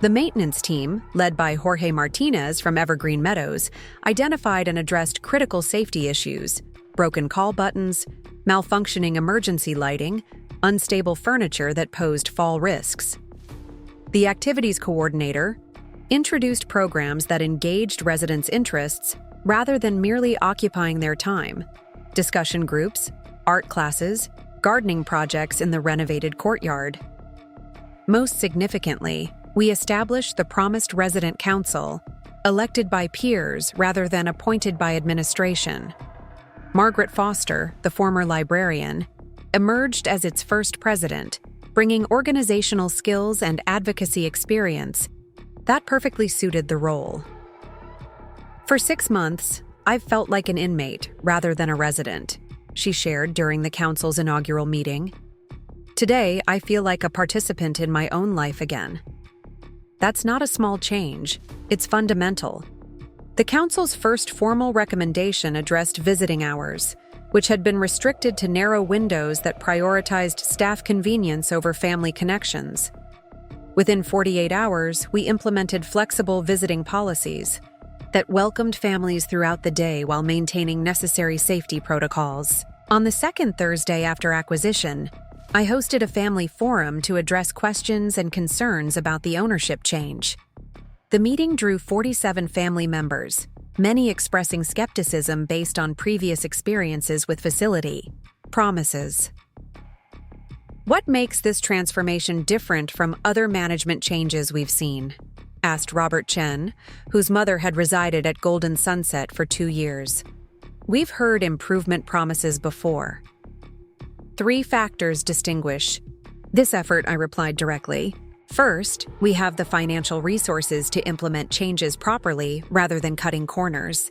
The maintenance team, led by Jorge Martinez from Evergreen Meadows, identified and addressed critical safety issues: broken call buttons, malfunctioning emergency lighting, unstable furniture that posed fall risks. The activities coordinator introduced programs that engaged residents' interests rather than merely occupying their time: discussion groups, art classes, gardening projects in the renovated courtyard. Most significantly, we established the promised resident council, elected by peers rather than appointed by administration. Margaret Foster, the former librarian, emerged as its first president, bringing organizational skills and advocacy experience that perfectly suited the role. For 6 months, I've felt like an inmate rather than a resident, she shared during the council's inaugural meeting. Today, I feel like a participant in my own life again. That's not a small change, it's fundamental. The council's first formal recommendation addressed visiting hours, which had been restricted to narrow windows that prioritized staff convenience over family connections. Within 48 hours, we implemented flexible visiting policies that welcomed families throughout the day while maintaining necessary safety protocols. On the second Thursday after acquisition, I hosted a family forum to address questions and concerns about the ownership change. The meeting drew 47 family members, many expressing skepticism based on previous experiences with facility promises. What makes this transformation different from other management changes we've seen? Asked Robert Chen, whose mother had resided at Golden Sunset for 2 years. We've heard improvement promises before. 3 factors distinguish this effort, I replied directly. First, we have the financial resources to implement changes properly rather than cutting corners.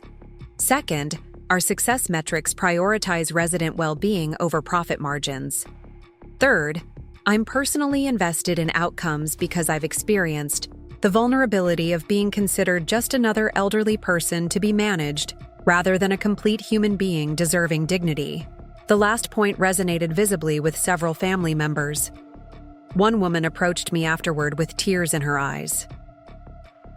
Second, our success metrics prioritize resident well-being over profit margins. Third, I'm personally invested in outcomes because I've experienced the vulnerability of being considered just another elderly person to be managed rather than a complete human being deserving dignity. The last point resonated visibly with several family members. One woman approached me afterward with tears in her eyes.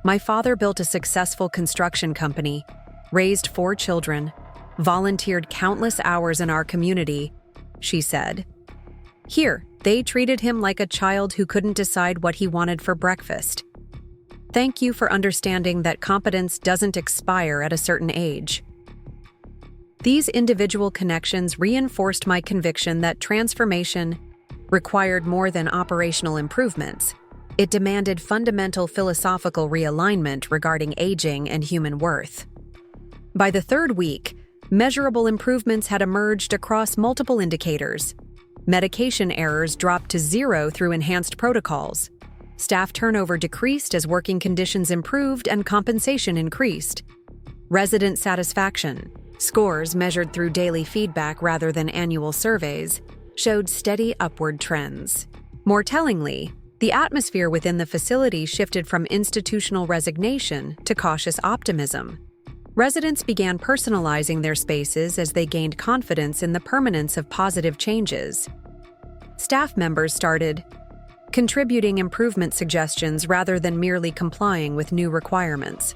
My father built a successful construction company, raised 4 children, volunteered countless hours in our community, she said. Here, they treated him like a child who couldn't decide what he wanted for breakfast. Thank you for understanding that competence doesn't expire at a certain age. These individual connections reinforced my conviction that transformation required more than operational improvements. It demanded fundamental philosophical realignment regarding aging and human worth. By the 3rd week, measurable improvements had emerged across multiple indicators. Medication errors dropped to 0 through enhanced protocols. Staff turnover decreased as working conditions improved and compensation increased. Resident satisfaction, scores measured through daily feedback rather than annual surveys, showed steady upward trends. More tellingly, the atmosphere within the facility shifted from institutional resignation to cautious optimism. Residents began personalizing their spaces as they gained confidence in the permanence of positive changes. Staff members started contributing improvement suggestions rather than merely complying with new requirements.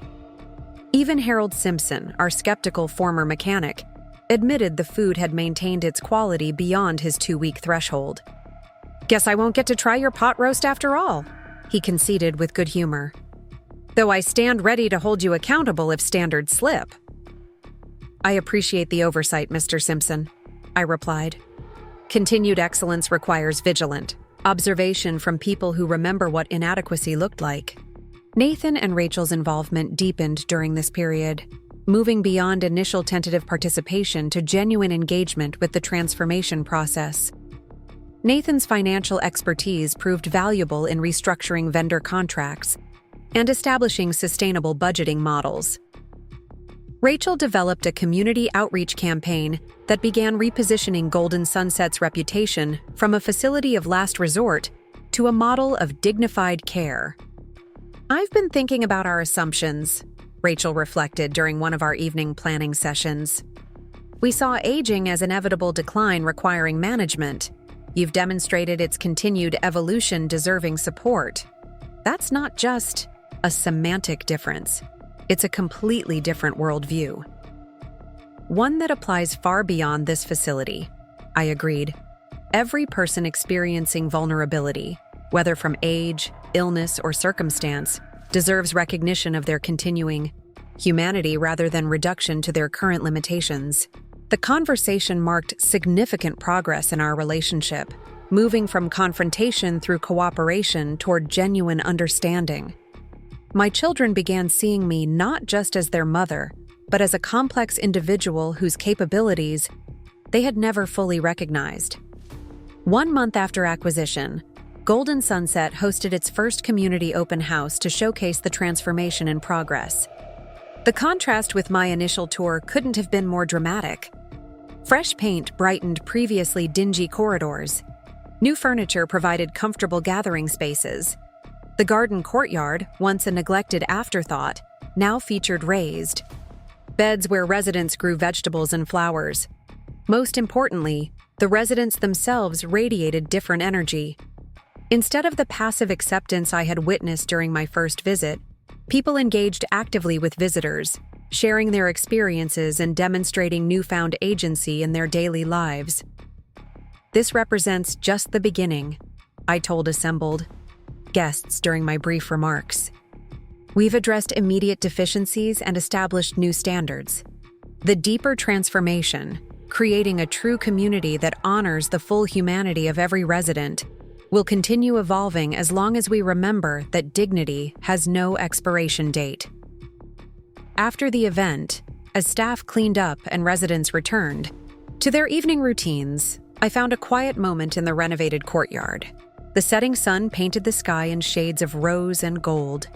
Even Harold Simpson, our skeptical former mechanic, admitted the food had maintained its quality beyond his 2-week threshold. "Guess I won't get to try your pot roast after all," he conceded with good humor. "Though I stand ready to hold you accountable if standards slip." "I appreciate the oversight, Mr. Simpson," I replied. Continued excellence requires vigilant observation from people who remember what inadequacy looked like. Nathan and Rachel's involvement deepened during this period, moving beyond initial tentative participation to genuine engagement with the transformation process. Nathan's financial expertise proved valuable in restructuring vendor contracts and establishing sustainable budgeting models. Rachel developed a community outreach campaign that began repositioning Golden Sunset's reputation from a facility of last resort to a model of dignified care. "I've been thinking about our assumptions," Rachel reflected during one of our evening planning sessions. "We saw aging as inevitable decline requiring management. You've demonstrated its continued evolution deserving support. That's not just a semantic difference. It's a completely different worldview. One that applies far beyond this facility," I agreed. Every person experiencing vulnerability, whether from age, illness, or circumstance, deserves recognition of their continuing humanity rather than reduction to their current limitations. The conversation marked significant progress in our relationship, moving from confrontation through cooperation toward genuine understanding. My children began seeing me not just as their mother, but as a complex individual whose capabilities they had never fully recognized. 1 month after acquisition, Golden Sunset hosted its first community open house to showcase the transformation in progress. The contrast with my initial tour couldn't have been more dramatic. Fresh paint brightened previously dingy corridors. New furniture provided comfortable gathering spaces. The garden courtyard, once a neglected afterthought, now featured raised beds where residents grew vegetables and flowers. Most importantly, the residents themselves radiated different energy. Instead of the passive acceptance I had witnessed during my first visit, people engaged actively with visitors, sharing their experiences and demonstrating newfound agency in their daily lives. "This represents just the beginning," I told assembled guests during my brief remarks. "We've addressed immediate deficiencies and established new standards. The deeper transformation, creating a true community that honors the full humanity of every resident, will continue evolving as long as we remember that dignity has no expiration date." After the event, as staff cleaned up and residents returned to their evening routines, I found a quiet moment in the renovated courtyard. The setting sun painted the sky in shades of rose and gold,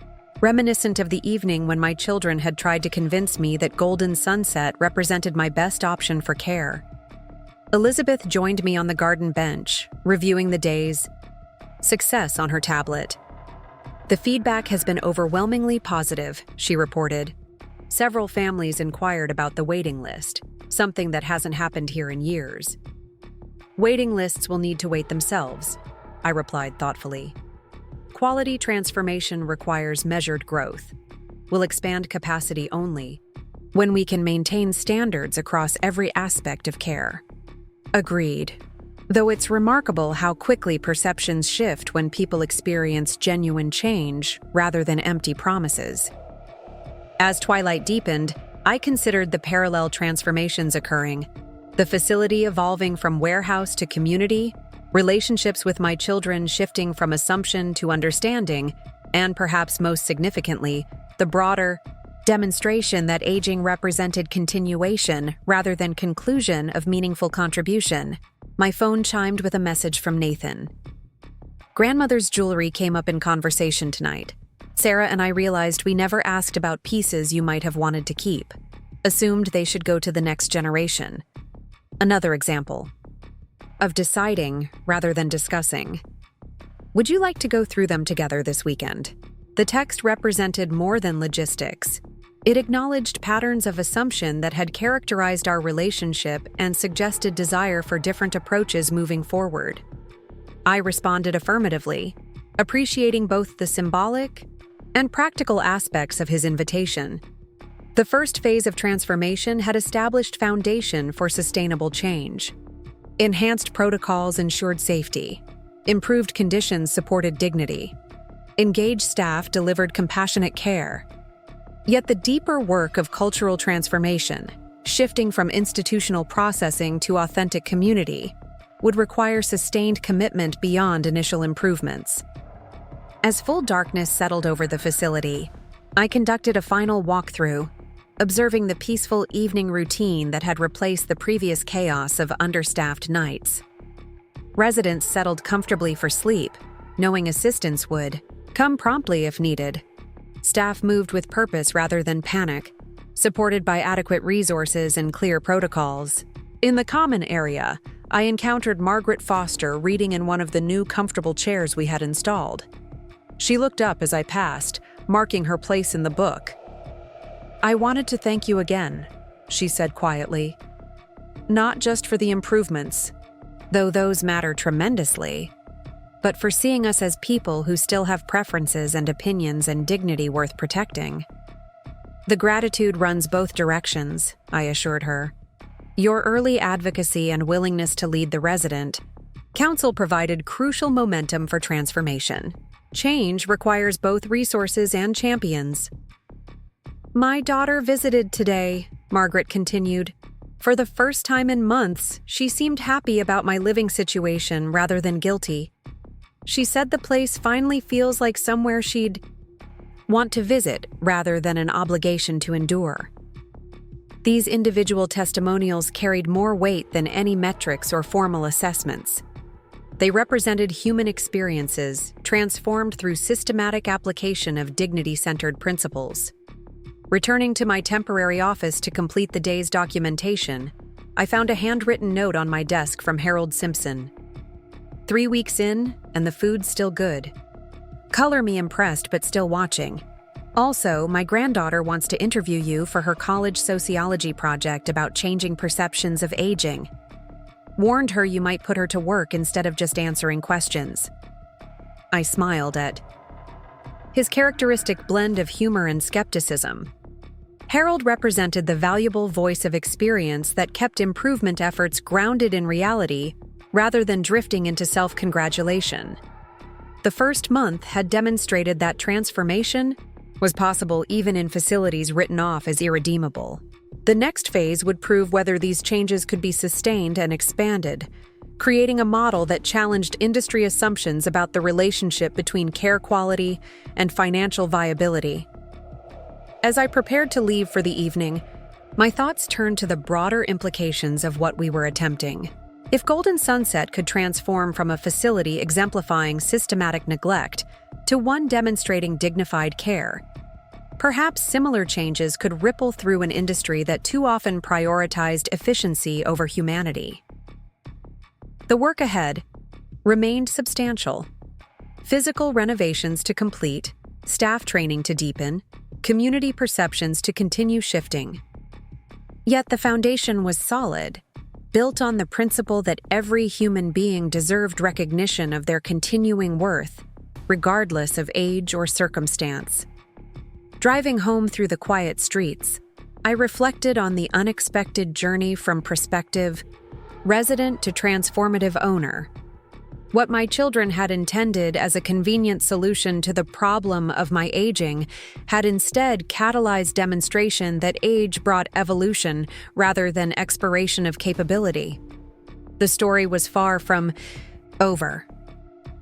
reminiscent of the evening when my children had tried to convince me that golden sunset represented my best option for care. Elizabeth joined me on the garden bench, reviewing the day's success on her tablet. "The feedback has been overwhelmingly positive," she reported. "Several families inquired about the waiting list, something that hasn't happened here in years." "Waiting lists will need to wait themselves," I replied thoughtfully. "Quality transformation requires measured growth. We'll expand capacity only when we can maintain standards across every aspect of care." Agreed. Though it's remarkable how quickly perceptions shift when people experience genuine change rather than empty promises. As twilight deepened, I considered the parallel transformations occurring: the facility evolving from warehouse to community, relationships with my children shifting from assumption to understanding, and perhaps most significantly, the broader demonstration that aging represented continuation rather than conclusion of meaningful contribution. My phone chimed with a message from Nathan. "Grandmother's jewelry came up in conversation tonight. Sarah and I realized we never asked about pieces you might have wanted to keep. Assumed they should go to the next generation." Another example of deciding rather than discussing. "Would you like to go through them together this weekend?" The text represented more than logistics. It acknowledged patterns of assumption that had characterized our relationship and suggested desire for different approaches moving forward. I responded affirmatively, appreciating both the symbolic and practical aspects of his invitation. The first phase of transformation had established foundation for sustainable change. Enhanced protocols ensured safety. Improved conditions supported dignity. Engaged staff delivered compassionate care. Yet the deeper work of cultural transformation, shifting from institutional processing to authentic community, would require sustained commitment beyond initial improvements. As full darkness settled over the facility, I conducted a final walkthrough, observing the peaceful evening routine that had replaced the previous chaos of understaffed nights. Residents settled comfortably for sleep, knowing assistance would come promptly if needed. Staff moved with purpose rather than panic, supported by adequate resources and clear protocols. In the common area, I encountered Margaret Foster reading in one of the new comfortable chairs we had installed. She looked up as I passed, marking her place in the book. "I wanted to thank you again," she said quietly. "Not just for the improvements, though those matter tremendously, but for seeing us as people who still have preferences and opinions and dignity worth protecting." "The gratitude runs both directions," I assured her. "Your early advocacy and willingness to lead the resident council provided crucial momentum for transformation. Change requires both resources and champions." "My daughter visited today," Margaret continued. "For the first time in months, she seemed happy about my living situation rather than guilty. She said the place finally feels like somewhere she'd want to visit rather than an obligation to endure." These individual testimonials carried more weight than any metrics or formal assessments. They represented human experiences transformed through systematic application of dignity-centered principles. Returning to my temporary office to complete the day's documentation, I found a handwritten note on my desk from Harold Simpson. 3 weeks in, and the food's still good. Color me impressed but still watching. Also, my granddaughter wants to interview you for her college sociology project about changing perceptions of aging. Warned her you might put her to work instead of just answering questions. I smiled at his characteristic blend of humor and skepticism. Harold represented the valuable voice of experience that kept improvement efforts grounded in reality rather than drifting into self-congratulation. The first month had demonstrated that transformation was possible even in facilities written off as irredeemable. The next phase would prove whether these changes could be sustained and expanded, creating a model that challenged industry assumptions about the relationship between care quality and financial viability. As I prepared to leave for the evening, my thoughts turned to the broader implications of what we were attempting. If Golden Sunset could transform from a facility exemplifying systematic neglect to one demonstrating dignified care, perhaps similar changes could ripple through an industry that too often prioritized efficiency over humanity. The work ahead remained substantial. Physical renovations to complete, staff training to deepen, community perceptions to continue shifting. Yet the foundation was solid, built on the principle that every human being deserved recognition of their continuing worth, regardless of age or circumstance. Driving home through the quiet streets, I reflected on the unexpected journey from prospective resident to transformative owner. What my children had intended as a convenient solution to the problem of my aging had instead catalyzed demonstration that age brought evolution rather than expiration of capability. The story was far from over.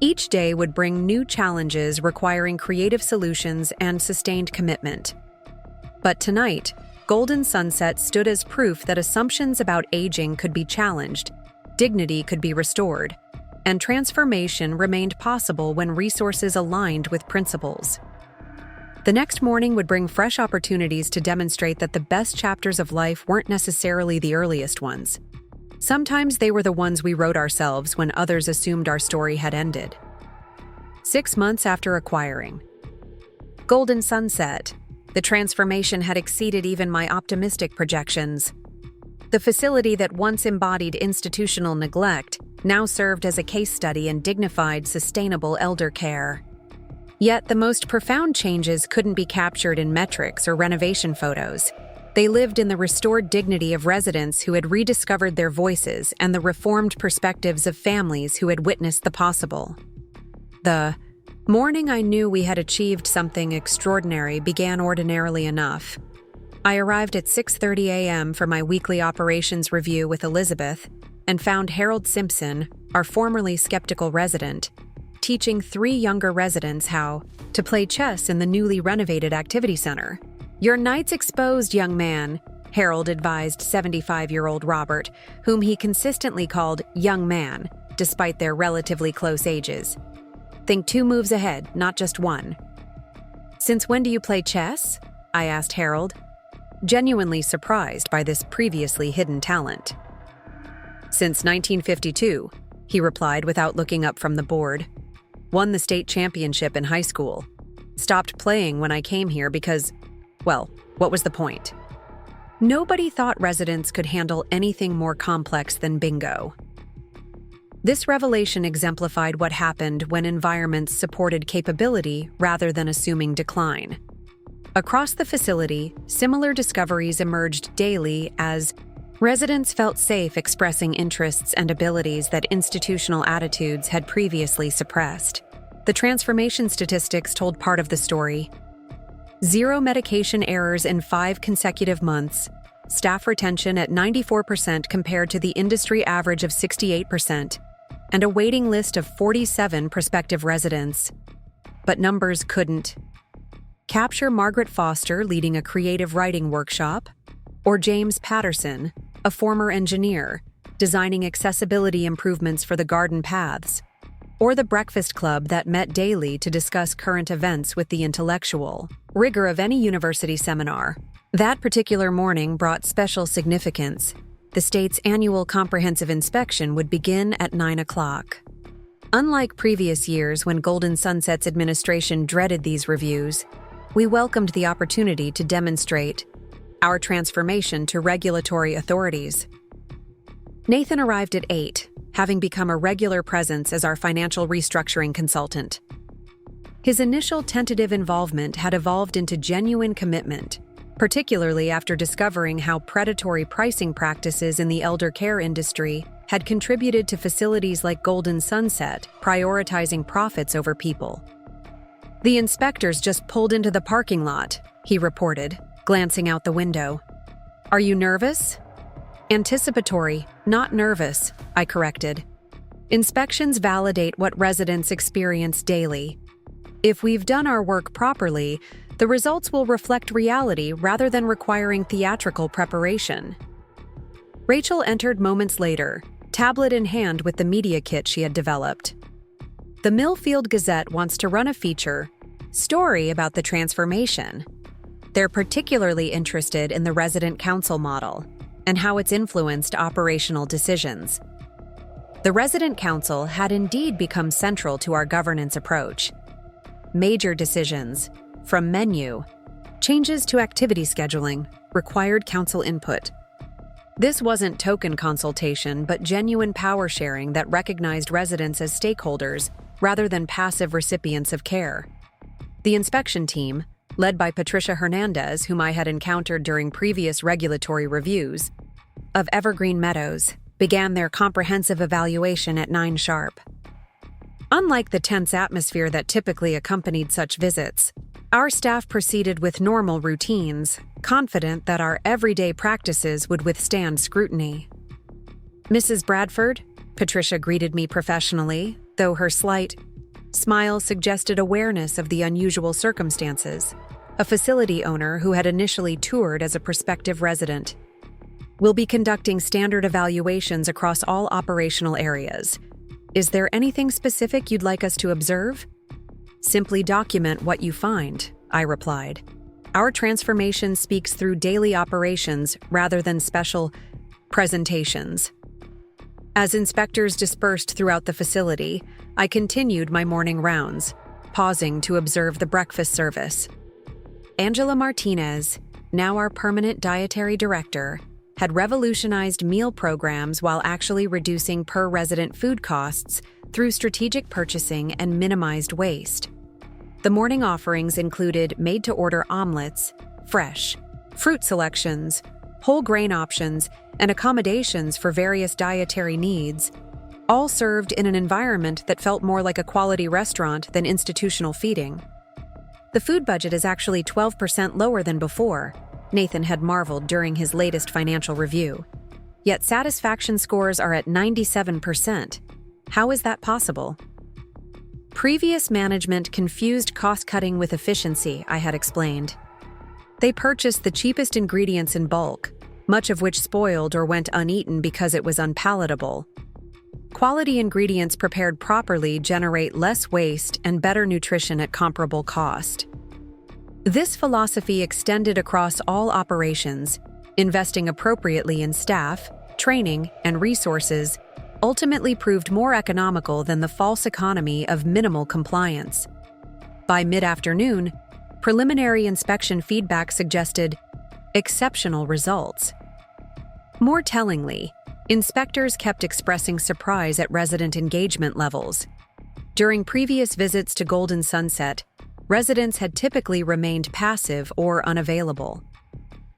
Each day would bring new challenges requiring creative solutions and sustained commitment. But tonight, Golden Sunset stood as proof that assumptions about aging could be challenged, dignity could be restored, and transformation remained possible when resources aligned with principles. The next morning would bring fresh opportunities to demonstrate that the best chapters of life weren't necessarily the earliest ones. Sometimes they were the ones we wrote ourselves when others assumed our story had ended. 6 months after acquiring Golden Sunset, the transformation had exceeded even my optimistic projections. The facility that once embodied institutional neglect now served as a case study in dignified, sustainable elder care. Yet the most profound changes couldn't be captured in metrics or renovation photos. They lived in the restored dignity of residents who had rediscovered their voices and the reformed perspectives of families who had witnessed the possible. The morning I knew we had achieved something extraordinary began ordinarily enough. I arrived at 6:30 a.m. for my weekly operations review with Elizabeth and found Harold Simpson, our formerly skeptical resident, teaching 3 younger residents how to play chess in the newly renovated activity center. "Your night's exposed, young man," Harold advised 75-year-old Robert, whom he consistently called young man, despite their relatively close ages. "Think 2 moves ahead, not just 1. "Since when do you play chess?" I asked Harold, genuinely surprised by this previously hidden talent. "Since 1952, he replied without looking up from the board. "Won the state championship in high school. Stopped playing when I came here because, well, what was the point?" Nobody thought residents could handle anything more complex than bingo. This revelation exemplified what happened when environments supported capability rather than assuming decline. Across the facility, similar discoveries emerged daily as residents felt safe expressing interests and abilities that institutional attitudes had previously suppressed. The transformation statistics told part of the story. 0 medication errors in 5 consecutive months, staff retention at 94% compared to the industry average of 68%, and a waiting list of 47 prospective residents. But numbers couldn't capture Margaret Foster leading a creative writing workshop, or James Patterson, a former engineer, designing accessibility improvements for the garden paths, or the breakfast club that met daily to discuss current events with the intellectual rigor of any university seminar. That particular morning brought special significance. The state's annual comprehensive inspection would begin at 9 o'clock. Unlike previous years when Golden Sunset's administration dreaded these reviews, we welcomed the opportunity to demonstrate our transformation to regulatory authorities. Nathan arrived at 8, having become a regular presence as our financial restructuring consultant. His initial tentative involvement had evolved into genuine commitment, particularly after discovering how predatory pricing practices in the elder care industry had contributed to facilities like Golden Sunset prioritizing profits over people. "The inspectors just pulled into the parking lot," he reported, glancing out the window. "Are you nervous?" "Anticipatory, not nervous," I corrected. "Inspections validate what residents experience daily. If we've done our work properly, the results will reflect reality rather than requiring theatrical preparation." Rachel entered moments later, tablet in hand with the media kit she had developed. "The Millfield Gazette wants to run a feature story about the transformation. They're particularly interested in the resident council model and how it's influenced operational decisions." The resident council had indeed become central to our governance approach. Major decisions, from menu, changes to activity scheduling, required council input. This wasn't token consultation, but genuine power sharing that recognized residents as stakeholders rather than passive recipients of care. The inspection team, led by Patricia Hernandez, whom I had encountered during previous regulatory reviews, of Evergreen Meadows, began their comprehensive evaluation at 9 sharp. Unlike the tense atmosphere that typically accompanied such visits, our staff proceeded with normal routines, confident that our everyday practices would withstand scrutiny. "Mrs. Bradford," Patricia greeted me professionally, though her slight smile suggested awareness of the unusual circumstances, a facility owner who had initially toured as a prospective resident. "We'll be conducting standard evaluations across all operational areas. Is there anything specific you'd like us to observe?" "Simply document what you find," I replied. "Our transformation speaks through daily operations rather than special presentations." As inspectors dispersed throughout the facility, I continued my morning rounds, pausing to observe the breakfast service. Angela Martinez, now our permanent dietary director, had revolutionized meal programs while actually reducing per-resident food costs through strategic purchasing and minimized waste. The morning offerings included made-to-order omelets, fresh, fruit selections, whole grain options, and accommodations for various dietary needs, all served in an environment that felt more like a quality restaurant than institutional feeding. "The food budget is actually 12% lower than before," Nathan had marveled during his latest financial review. "Yet satisfaction scores are at 97%. How is that possible?" Previous management confused cost-cutting with efficiency, I had explained. They purchased the cheapest ingredients in bulk, much of which spoiled or went uneaten because it was unpalatable. Quality ingredients prepared properly generate less waste and better nutrition at comparable cost. This philosophy extended across all operations, investing appropriately in staff, training, and resources ultimately proved more economical than the false economy of minimal compliance. By mid-afternoon, preliminary inspection feedback suggested exceptional results. More tellingly, inspectors kept expressing surprise at resident engagement levels. During previous visits to Golden Sunset, residents had typically remained passive or unavailable.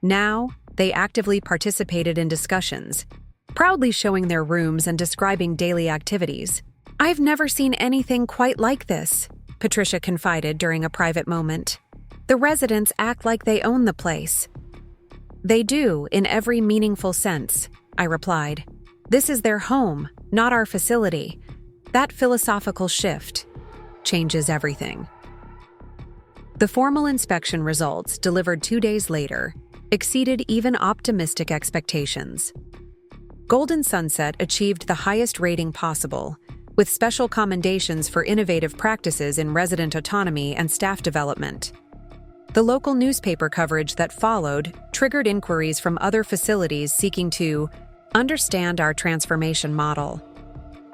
Now, they actively participated in discussions, proudly showing their rooms and describing daily activities. "I've never seen anything quite like this," Patricia confided during a private moment. "The residents act like they own the place." "They do, in every meaningful sense," I replied. "This is their home, not our facility. That philosophical shift changes everything." The formal inspection results, delivered 2 days later, exceeded even optimistic expectations. Golden Sunset achieved the highest rating possible, with special commendations for innovative practices in resident autonomy and staff development. The local newspaper coverage that followed triggered inquiries from other facilities seeking to understand our transformation model.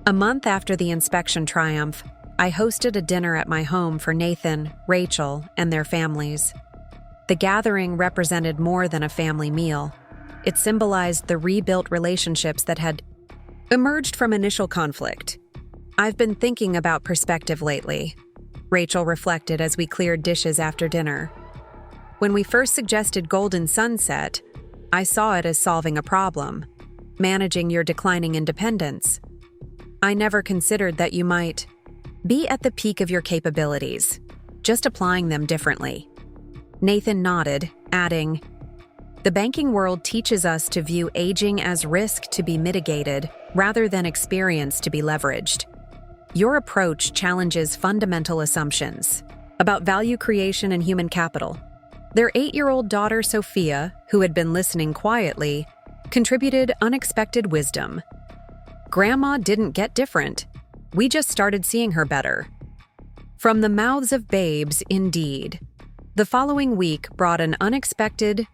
A month after the inspection triumph, I hosted a dinner at my home for Nathan, Rachel, and their families. The gathering represented more than a family meal. It symbolized the rebuilt relationships that had emerged from initial conflict. "I've been thinking about perspective lately," Rachel reflected as we cleared dishes after dinner. "When we first suggested Golden Sunset, I saw it as solving a problem, managing your declining independence. I never considered that you might be at the peak of your capabilities, just applying them differently." Nathan nodded, adding, "The banking world teaches us to view aging as risk to be mitigated rather than experience to be leveraged. Your approach challenges fundamental assumptions about value creation and human capital." Their 8-year-old daughter, Sophia, who had been listening quietly, contributed unexpected wisdom. "Grandma didn't get different. We just started seeing her better." From the mouths of babes, indeed. The following week brought an unexpected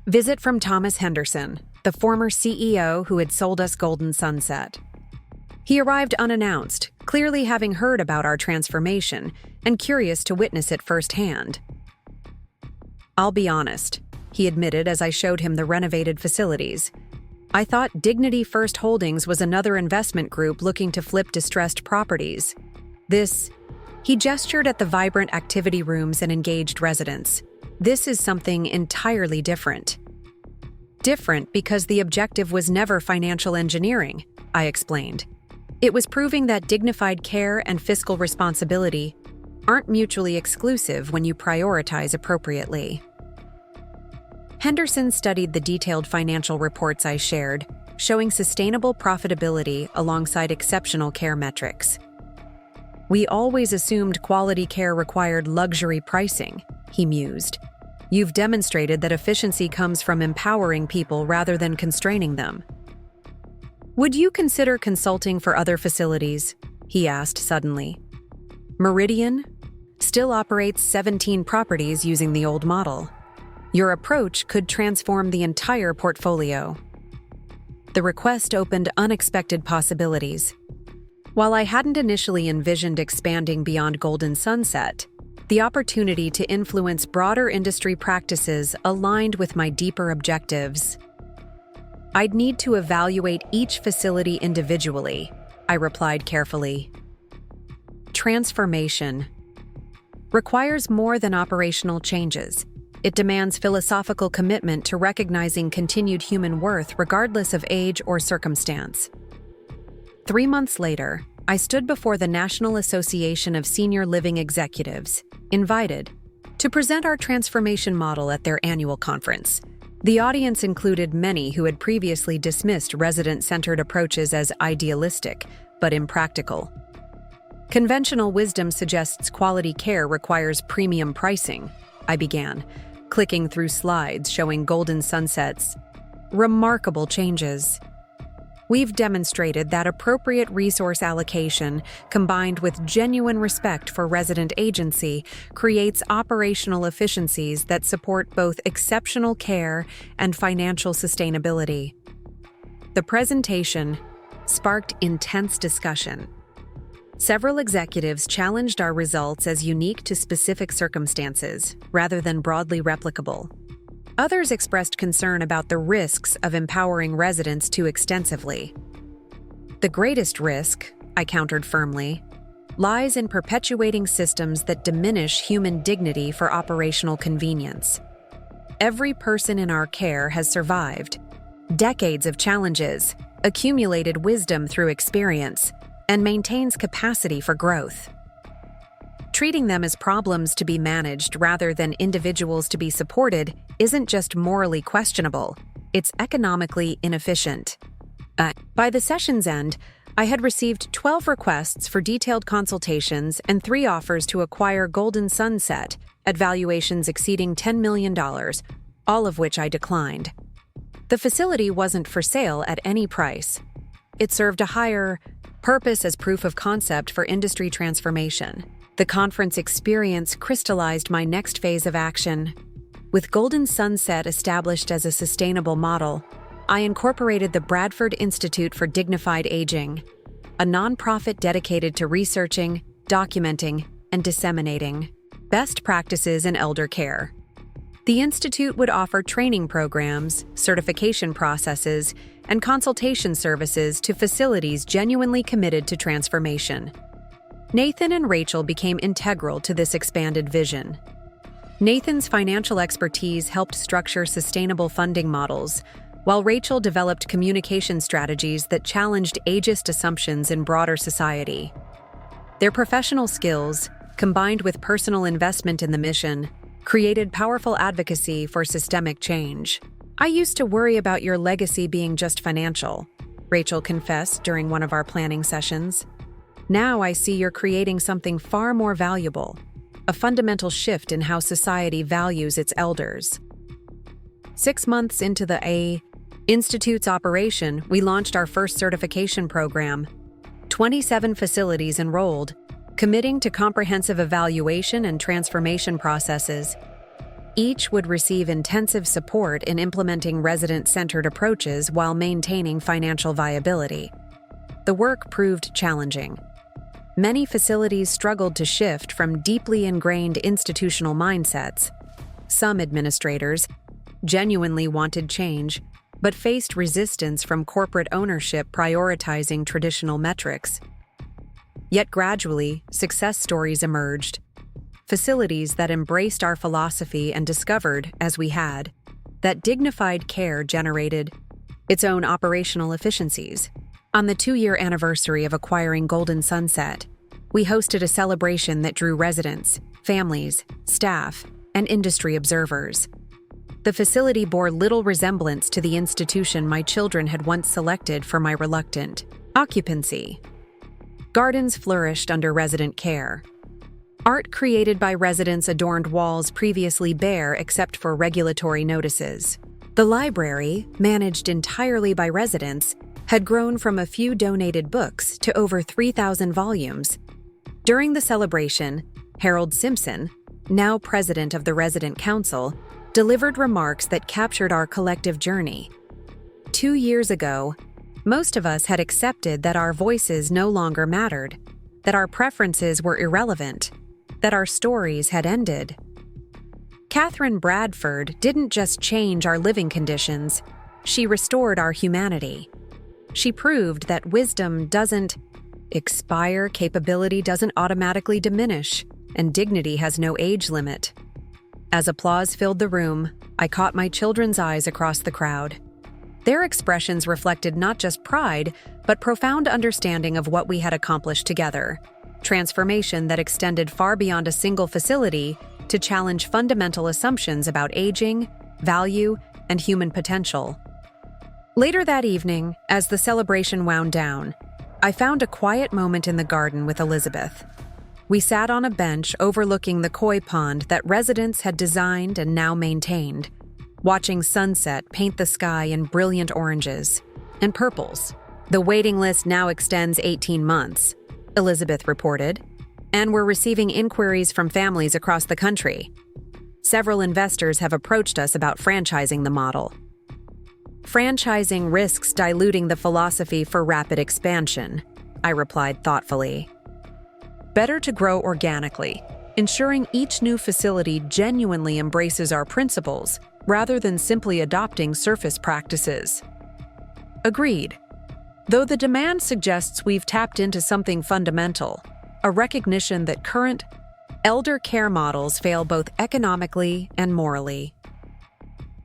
visit from Thomas Henderson, the former CEO who had sold us Golden Sunset. He arrived unannounced, clearly having heard about our transformation and curious to witness it firsthand. "I'll be honest," he admitted as I showed him the renovated facilities. "I thought Dignity First Holdings was another investment group looking to flip distressed properties. He gestured at the vibrant activity rooms and engaged residents. "This is something entirely different." "Different because the objective was never financial engineering," I explained. "It was proving that dignified care and fiscal responsibility aren't mutually exclusive when you prioritize appropriately." Henderson studied the detailed financial reports I shared, showing sustainable profitability alongside exceptional care metrics. "We always assumed quality care required luxury pricing," he mused. "You've demonstrated that efficiency comes from empowering people rather than constraining them." "Would you consider consulting for other facilities?" he asked suddenly. "Meridian still operates 17 properties using the old model. Your approach could transform the entire portfolio." The request opened unexpected possibilities. While I hadn't initially envisioned expanding beyond Golden Sunset, the opportunity to influence broader industry practices aligned with my deeper objectives. "I'd need to evaluate each facility individually," I replied carefully. Transformation requires more than operational changes. It demands philosophical commitment to recognizing continued human worth regardless of age or circumstance. 3 months later, I stood before the National Association of Senior Living Executives, invited to present our transformation model at their annual conference. The audience included many who had previously dismissed resident-centered approaches as idealistic but impractical. "Conventional wisdom suggests quality care requires premium pricing," I began, clicking through slides showing Golden Sunset's remarkable changes. "We've demonstrated that appropriate resource allocation, combined with genuine respect for resident agency, creates operational efficiencies that support both exceptional care and financial sustainability." The presentation sparked intense discussion. Several executives challenged our results as unique to specific circumstances, rather than broadly replicable. Others expressed concern about the risks of empowering residents too extensively. "The greatest risk," I countered firmly, "lies in perpetuating systems that diminish human dignity for operational convenience. Every person in our care has survived decades of challenges, accumulated wisdom through experience, and maintains capacity for growth. Treating them as problems to be managed rather than individuals to be supported isn't just morally questionable, it's economically inefficient." By the session's end, I had received 12 requests for detailed consultations and 3 offers to acquire Golden Sunset at valuations exceeding $10 million, all of which I declined. The facility wasn't for sale at any price. It served a higher purpose as proof of concept for industry transformation. The conference experience crystallized my next phase of action. With Golden Sunset established as a sustainable model, I incorporated the Bradford Institute for Dignified Aging, a nonprofit dedicated to researching, documenting, and disseminating best practices in elder care. The Institute would offer training programs, certification processes, and consultation services to facilities genuinely committed to transformation. Nathan and Rachel became integral to this expanded vision. Nathan's financial expertise helped structure sustainable funding models, while Rachel developed communication strategies that challenged ageist assumptions in broader society. Their professional skills, combined with personal investment in the mission, created powerful advocacy for systemic change. "I used to worry about your legacy being just financial," Rachel confessed during one of our planning sessions. "Now I see you're creating something far more valuable, a fundamental shift in how society values its elders." 6 months into the Institute's operation, we launched our first certification program. 27 facilities enrolled, committing to comprehensive evaluation and transformation processes. Each would receive intensive support in implementing resident-centered approaches while maintaining financial viability. The work proved challenging. Many facilities struggled to shift from deeply ingrained institutional mindsets. Some administrators genuinely wanted change, but faced resistance from corporate ownership prioritizing traditional metrics. Yet gradually, success stories emerged. Facilities that embraced our philosophy and discovered, as we had, that dignified care generated its own operational efficiencies. On the 2-year anniversary of acquiring Golden Sunset, we hosted a celebration that drew residents, families, staff, and industry observers. The facility bore little resemblance to the institution my children had once selected for my reluctant occupancy. Gardens flourished under resident care. Art created by residents adorned walls previously bare except for regulatory notices. The library, managed entirely by residents, had grown from a few donated books to over 3,000 volumes. During the celebration, Harold Simpson, now president of the Resident Council, delivered remarks that captured our collective journey. 2 years ago, most of us had accepted that our voices no longer mattered, that our preferences were irrelevant, that our stories had ended. Catherine Bradford didn't just change our living conditions, she restored our humanity. She proved that wisdom doesn't expire, capability doesn't automatically diminish, and dignity has no age limit. As applause filled the room, I caught my children's eyes across the crowd. Their expressions reflected not just pride, but profound understanding of what we had accomplished together. Transformation that extended far beyond a single facility to challenge fundamental assumptions about aging, value, and human potential. Later that evening, as the celebration wound down, I found a quiet moment in the garden with Elizabeth. We sat on a bench overlooking the koi pond that residents had designed and now maintained, watching sunset paint the sky in brilliant oranges and purples. "The waiting list now extends 18 months, Elizabeth reported, "and we're receiving inquiries from families across the country. Several investors have approached us about franchising the model." "Franchising risks diluting the philosophy for rapid expansion," I replied thoughtfully. "Better to grow organically, ensuring each new facility genuinely embraces our principles rather than simply adopting surface practices." Agreed. Though the demand suggests we've tapped into something fundamental, a recognition that current elder care models fail both economically and morally.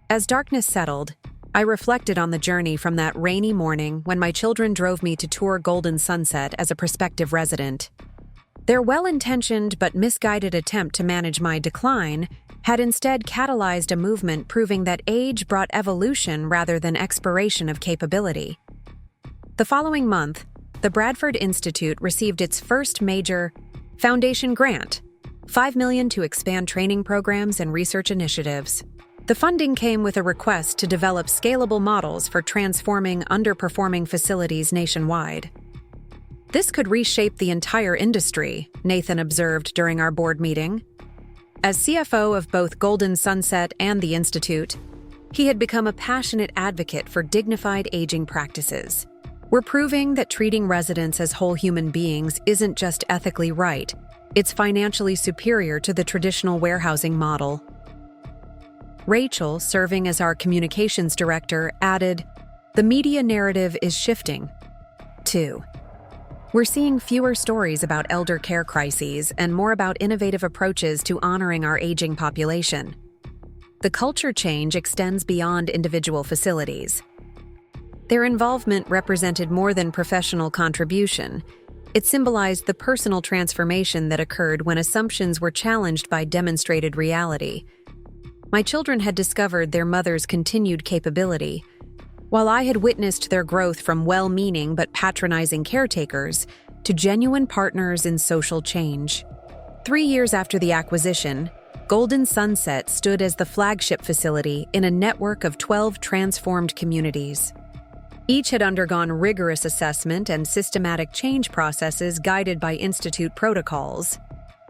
As darkness settled, I reflected on the journey from that rainy morning when my children drove me to tour Golden Sunset as a prospective resident. Their well-intentioned but misguided attempt to manage my decline had instead catalyzed a movement proving that age brought evolution rather than expiration of capability. The following month, the Bradford Institute received its first major foundation grant, $5 million to expand training programs and research initiatives. The funding came with a request to develop scalable models for transforming underperforming facilities nationwide. "This could reshape the entire industry," Nathan observed during our board meeting. As CFO of both Golden Sunset and the Institute, he had become a passionate advocate for dignified aging practices. We're proving that treating residents as whole human beings isn't just ethically right, it's financially superior to the traditional warehousing model. Rachel, serving as our communications director, added, "The media narrative is shifting, too. We're seeing fewer stories about elder care crises and more about innovative approaches to honoring our aging population. The culture change extends beyond individual facilities." Their involvement represented more than professional contribution. It symbolized the personal transformation that occurred when assumptions were challenged by demonstrated reality. My children had discovered their mother's continued capability, while I had witnessed their growth from well-meaning but patronizing caretakers to genuine partners in social change. 3 years after the acquisition, Golden Sunset stood as the flagship facility in a network of 12 transformed communities. Each had undergone rigorous assessment and systematic change processes guided by Institute protocols.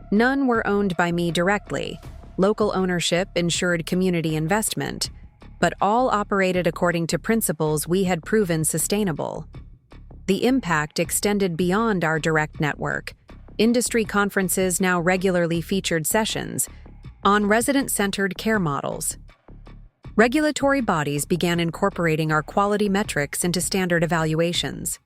None were owned by me directly. Local ownership ensured community investment, but all operated according to principles we had proven sustainable. The impact extended beyond our direct network. Industry conferences now regularly featured sessions on resident-centered care models. Regulatory bodies began incorporating our quality metrics into standard evaluations.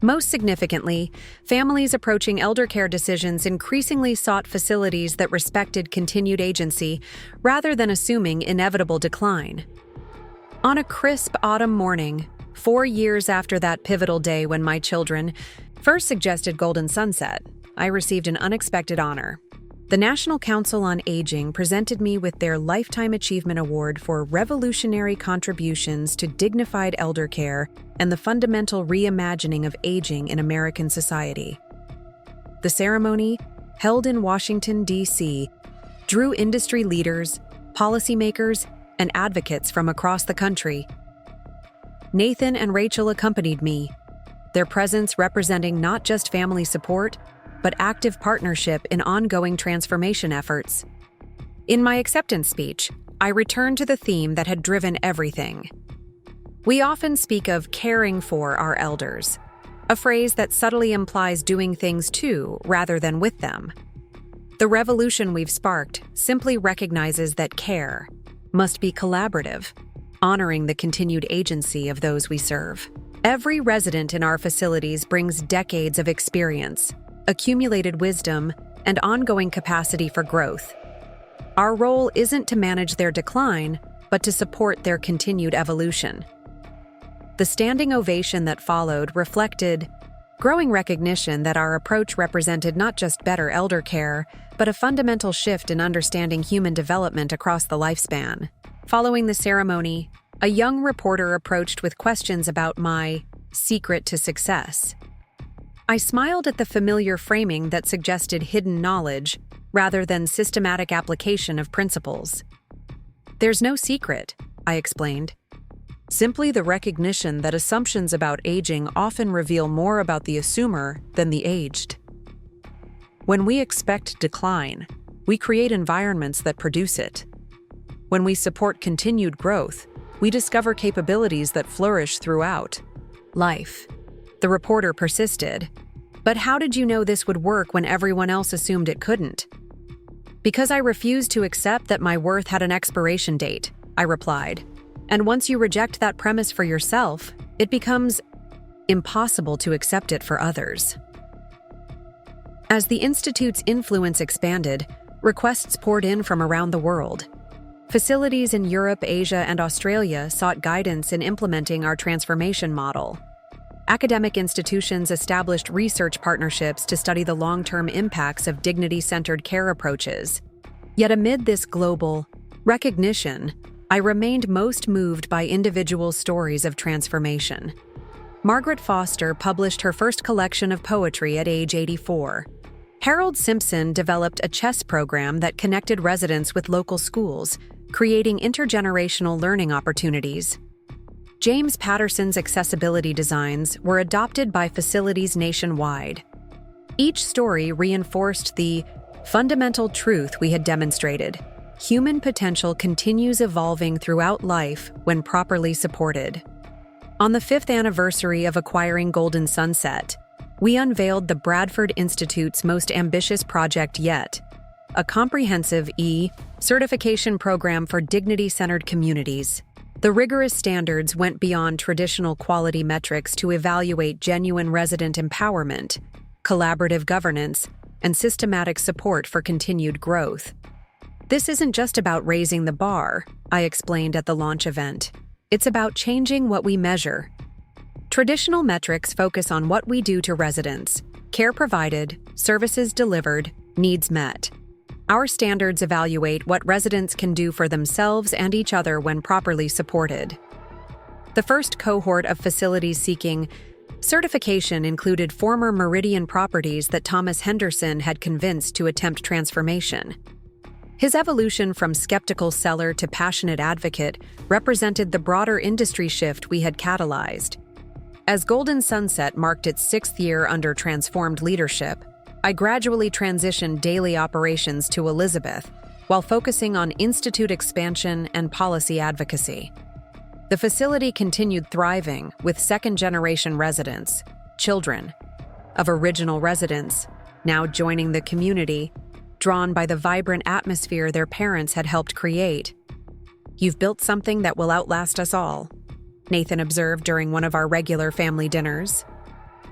Most significantly, families approaching elder care decisions increasingly sought facilities that respected continued agency rather than assuming inevitable decline. On a crisp autumn morning, 4 years after that pivotal day when my children first suggested Golden Sunset, I received an unexpected honor. The National Council on Aging presented me with their Lifetime Achievement Award for revolutionary contributions to dignified elder care and the fundamental reimagining of aging in American society. The ceremony, held in Washington, D.C., drew industry leaders, policymakers, and advocates from across the country. Nathan and Rachel accompanied me, their presence representing not just family support, but active partnership in ongoing transformation efforts. In my acceptance speech, I returned to the theme that had driven everything. We often speak of caring for our elders, a phrase that subtly implies doing things to rather than with them. The revolution we've sparked simply recognizes that care must be collaborative, honoring the continued agency of those we serve. Every resident in our facilities brings decades of experience, accumulated wisdom, and ongoing capacity for growth. Our role isn't to manage their decline, but to support their continued evolution. The standing ovation that followed reflected growing recognition that our approach represented not just better elder care, but a fundamental shift in understanding human development across the lifespan. Following the ceremony, a young reporter approached with questions about my secret to success. I smiled at the familiar framing that suggested hidden knowledge rather than systematic application of principles. "There's no secret," I explained. "Simply the recognition that assumptions about aging often reveal more about the assumer than the aged. When we expect decline, we create environments that produce it. When we support continued growth, we discover capabilities that flourish throughout life." The reporter persisted. "But how did you know this would work when everyone else assumed it couldn't?" "Because I refused to accept that my worth had an expiration date," I replied. "And once you reject that premise for yourself, it becomes impossible to accept it for others." As the Institute's influence expanded, requests poured in from around the world. Facilities in Europe, Asia, and Australia sought guidance in implementing our transformation model. Academic institutions established research partnerships to study the long-term impacts of dignity-centered care approaches. Yet amid this global recognition, I remained most moved by individual stories of transformation. Margaret Foster published her first collection of poetry at age 84. Harold Simpson developed a chess program that connected residents with local schools, creating intergenerational learning opportunities. James Patterson's accessibility designs were adopted by facilities nationwide. Each story reinforced the fundamental truth we had demonstrated: human potential continues evolving throughout life when properly supported. On the 5th anniversary of acquiring Golden Sunset, we unveiled the Bradford Institute's most ambitious project yet, a comprehensive certification program for dignity-centered communities. The rigorous standards went beyond traditional quality metrics to evaluate genuine resident empowerment, collaborative governance, and systematic support for continued growth. This isn't just about raising the bar, I explained at the launch event. It's about changing what we measure. Traditional metrics focus on what we do to residents, care provided, services delivered, needs met. Our standards evaluate what residents can do for themselves and each other when properly supported. The first cohort of facilities seeking certification included former Meridian properties that Thomas Henderson had convinced to attempt transformation. His evolution from skeptical seller to passionate advocate represented the broader industry shift we had catalyzed. As Golden Sunset marked its 6th year under transformed leadership, I gradually transitioned daily operations to Elizabeth while focusing on institute expansion and policy advocacy. The facility continued thriving with second-generation residents, children, of original residents, now joining the community, drawn by the vibrant atmosphere their parents had helped create. "You've built something that will outlast us all," Nathan observed during one of our regular family dinners.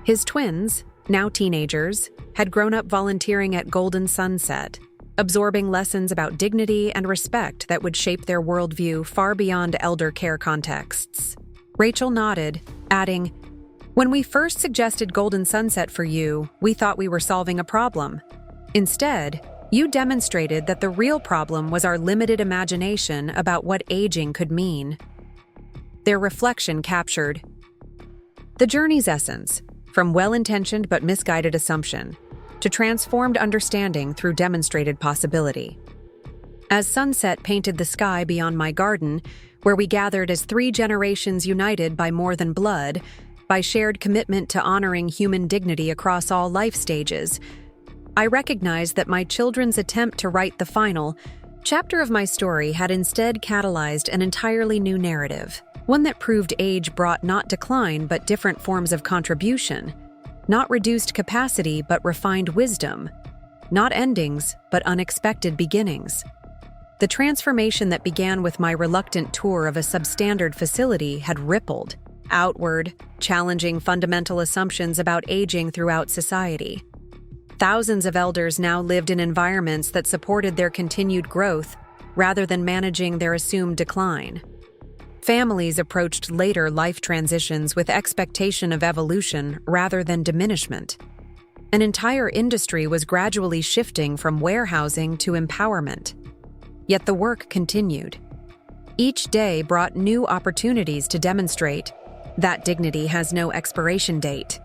His twins, now teenagers, had grown up volunteering at Golden Sunset, absorbing lessons about dignity and respect that would shape their worldview far beyond elder care contexts. Rachel nodded, adding, "When we first suggested Golden Sunset for you, we thought we were solving a problem. Instead, you demonstrated that the real problem was our limited imagination about what aging could mean." Their reflection captured the journey's essence, from well-intentioned but misguided assumption to transformed understanding through demonstrated possibility. As sunset painted the sky beyond my garden, where we gathered as 3 generations united by more than blood, by shared commitment to honoring human dignity across all life stages, I recognized that my children's attempt to write the final chapter of my story had instead catalyzed an entirely new narrative, one that proved age brought not decline but different forms of contribution, not reduced capacity but refined wisdom, not endings but unexpected beginnings. The transformation that began with my reluctant tour of a substandard facility had rippled outward, challenging fundamental assumptions about aging throughout society. Thousands of elders now lived in environments that supported their continued growth rather than managing their assumed decline. Families approached later life transitions with expectation of evolution rather than diminishment. An entire industry was gradually shifting from warehousing to empowerment. Yet the work continued. Each day brought new opportunities to demonstrate that dignity has no expiration date,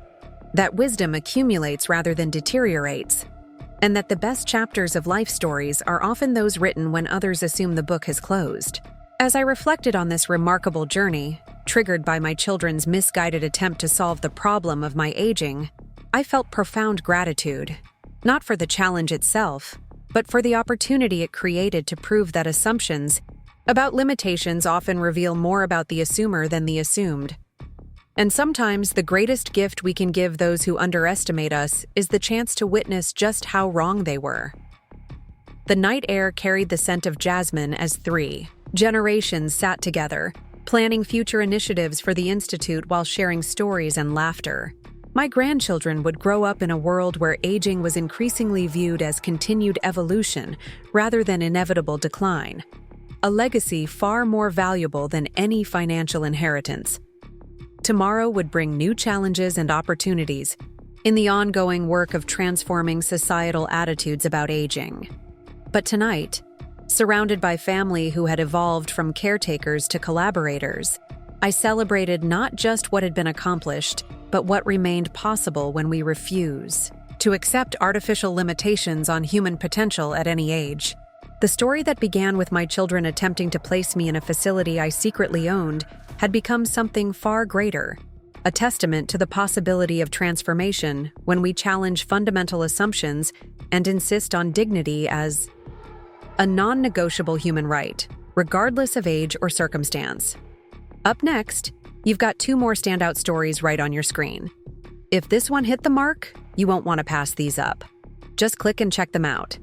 that wisdom accumulates rather than deteriorates, and that the best chapters of life stories are often those written when others assume the book has closed. As I reflected on this remarkable journey, triggered by my children's misguided attempt to solve the problem of my aging, I felt profound gratitude, not for the challenge itself, but for the opportunity it created to prove that assumptions about limitations often reveal more about the assumer than the assumed. And sometimes the greatest gift we can give those who underestimate us is the chance to witness just how wrong they were. The night air carried the scent of jasmine as 3 generations sat together, planning future initiatives for the Institute while sharing stories and laughter. My grandchildren would grow up in a world where aging was increasingly viewed as continued evolution rather than inevitable decline, a legacy far more valuable than any financial inheritance. Tomorrow would bring new challenges and opportunities in the ongoing work of transforming societal attitudes about aging. But tonight, surrounded by family who had evolved from caretakers to collaborators, I celebrated not just what had been accomplished, but what remained possible when we refuse to accept artificial limitations on human potential at any age. The story that began with my children attempting to place me in a facility I secretly owned had become something far greater, a testament to the possibility of transformation when we challenge fundamental assumptions and insist on dignity as a non-negotiable human right, regardless of age or circumstance. Up next, You've got two more standout stories right on your screen. If this one hit the mark, you won't want to pass these up. Just click and check them out.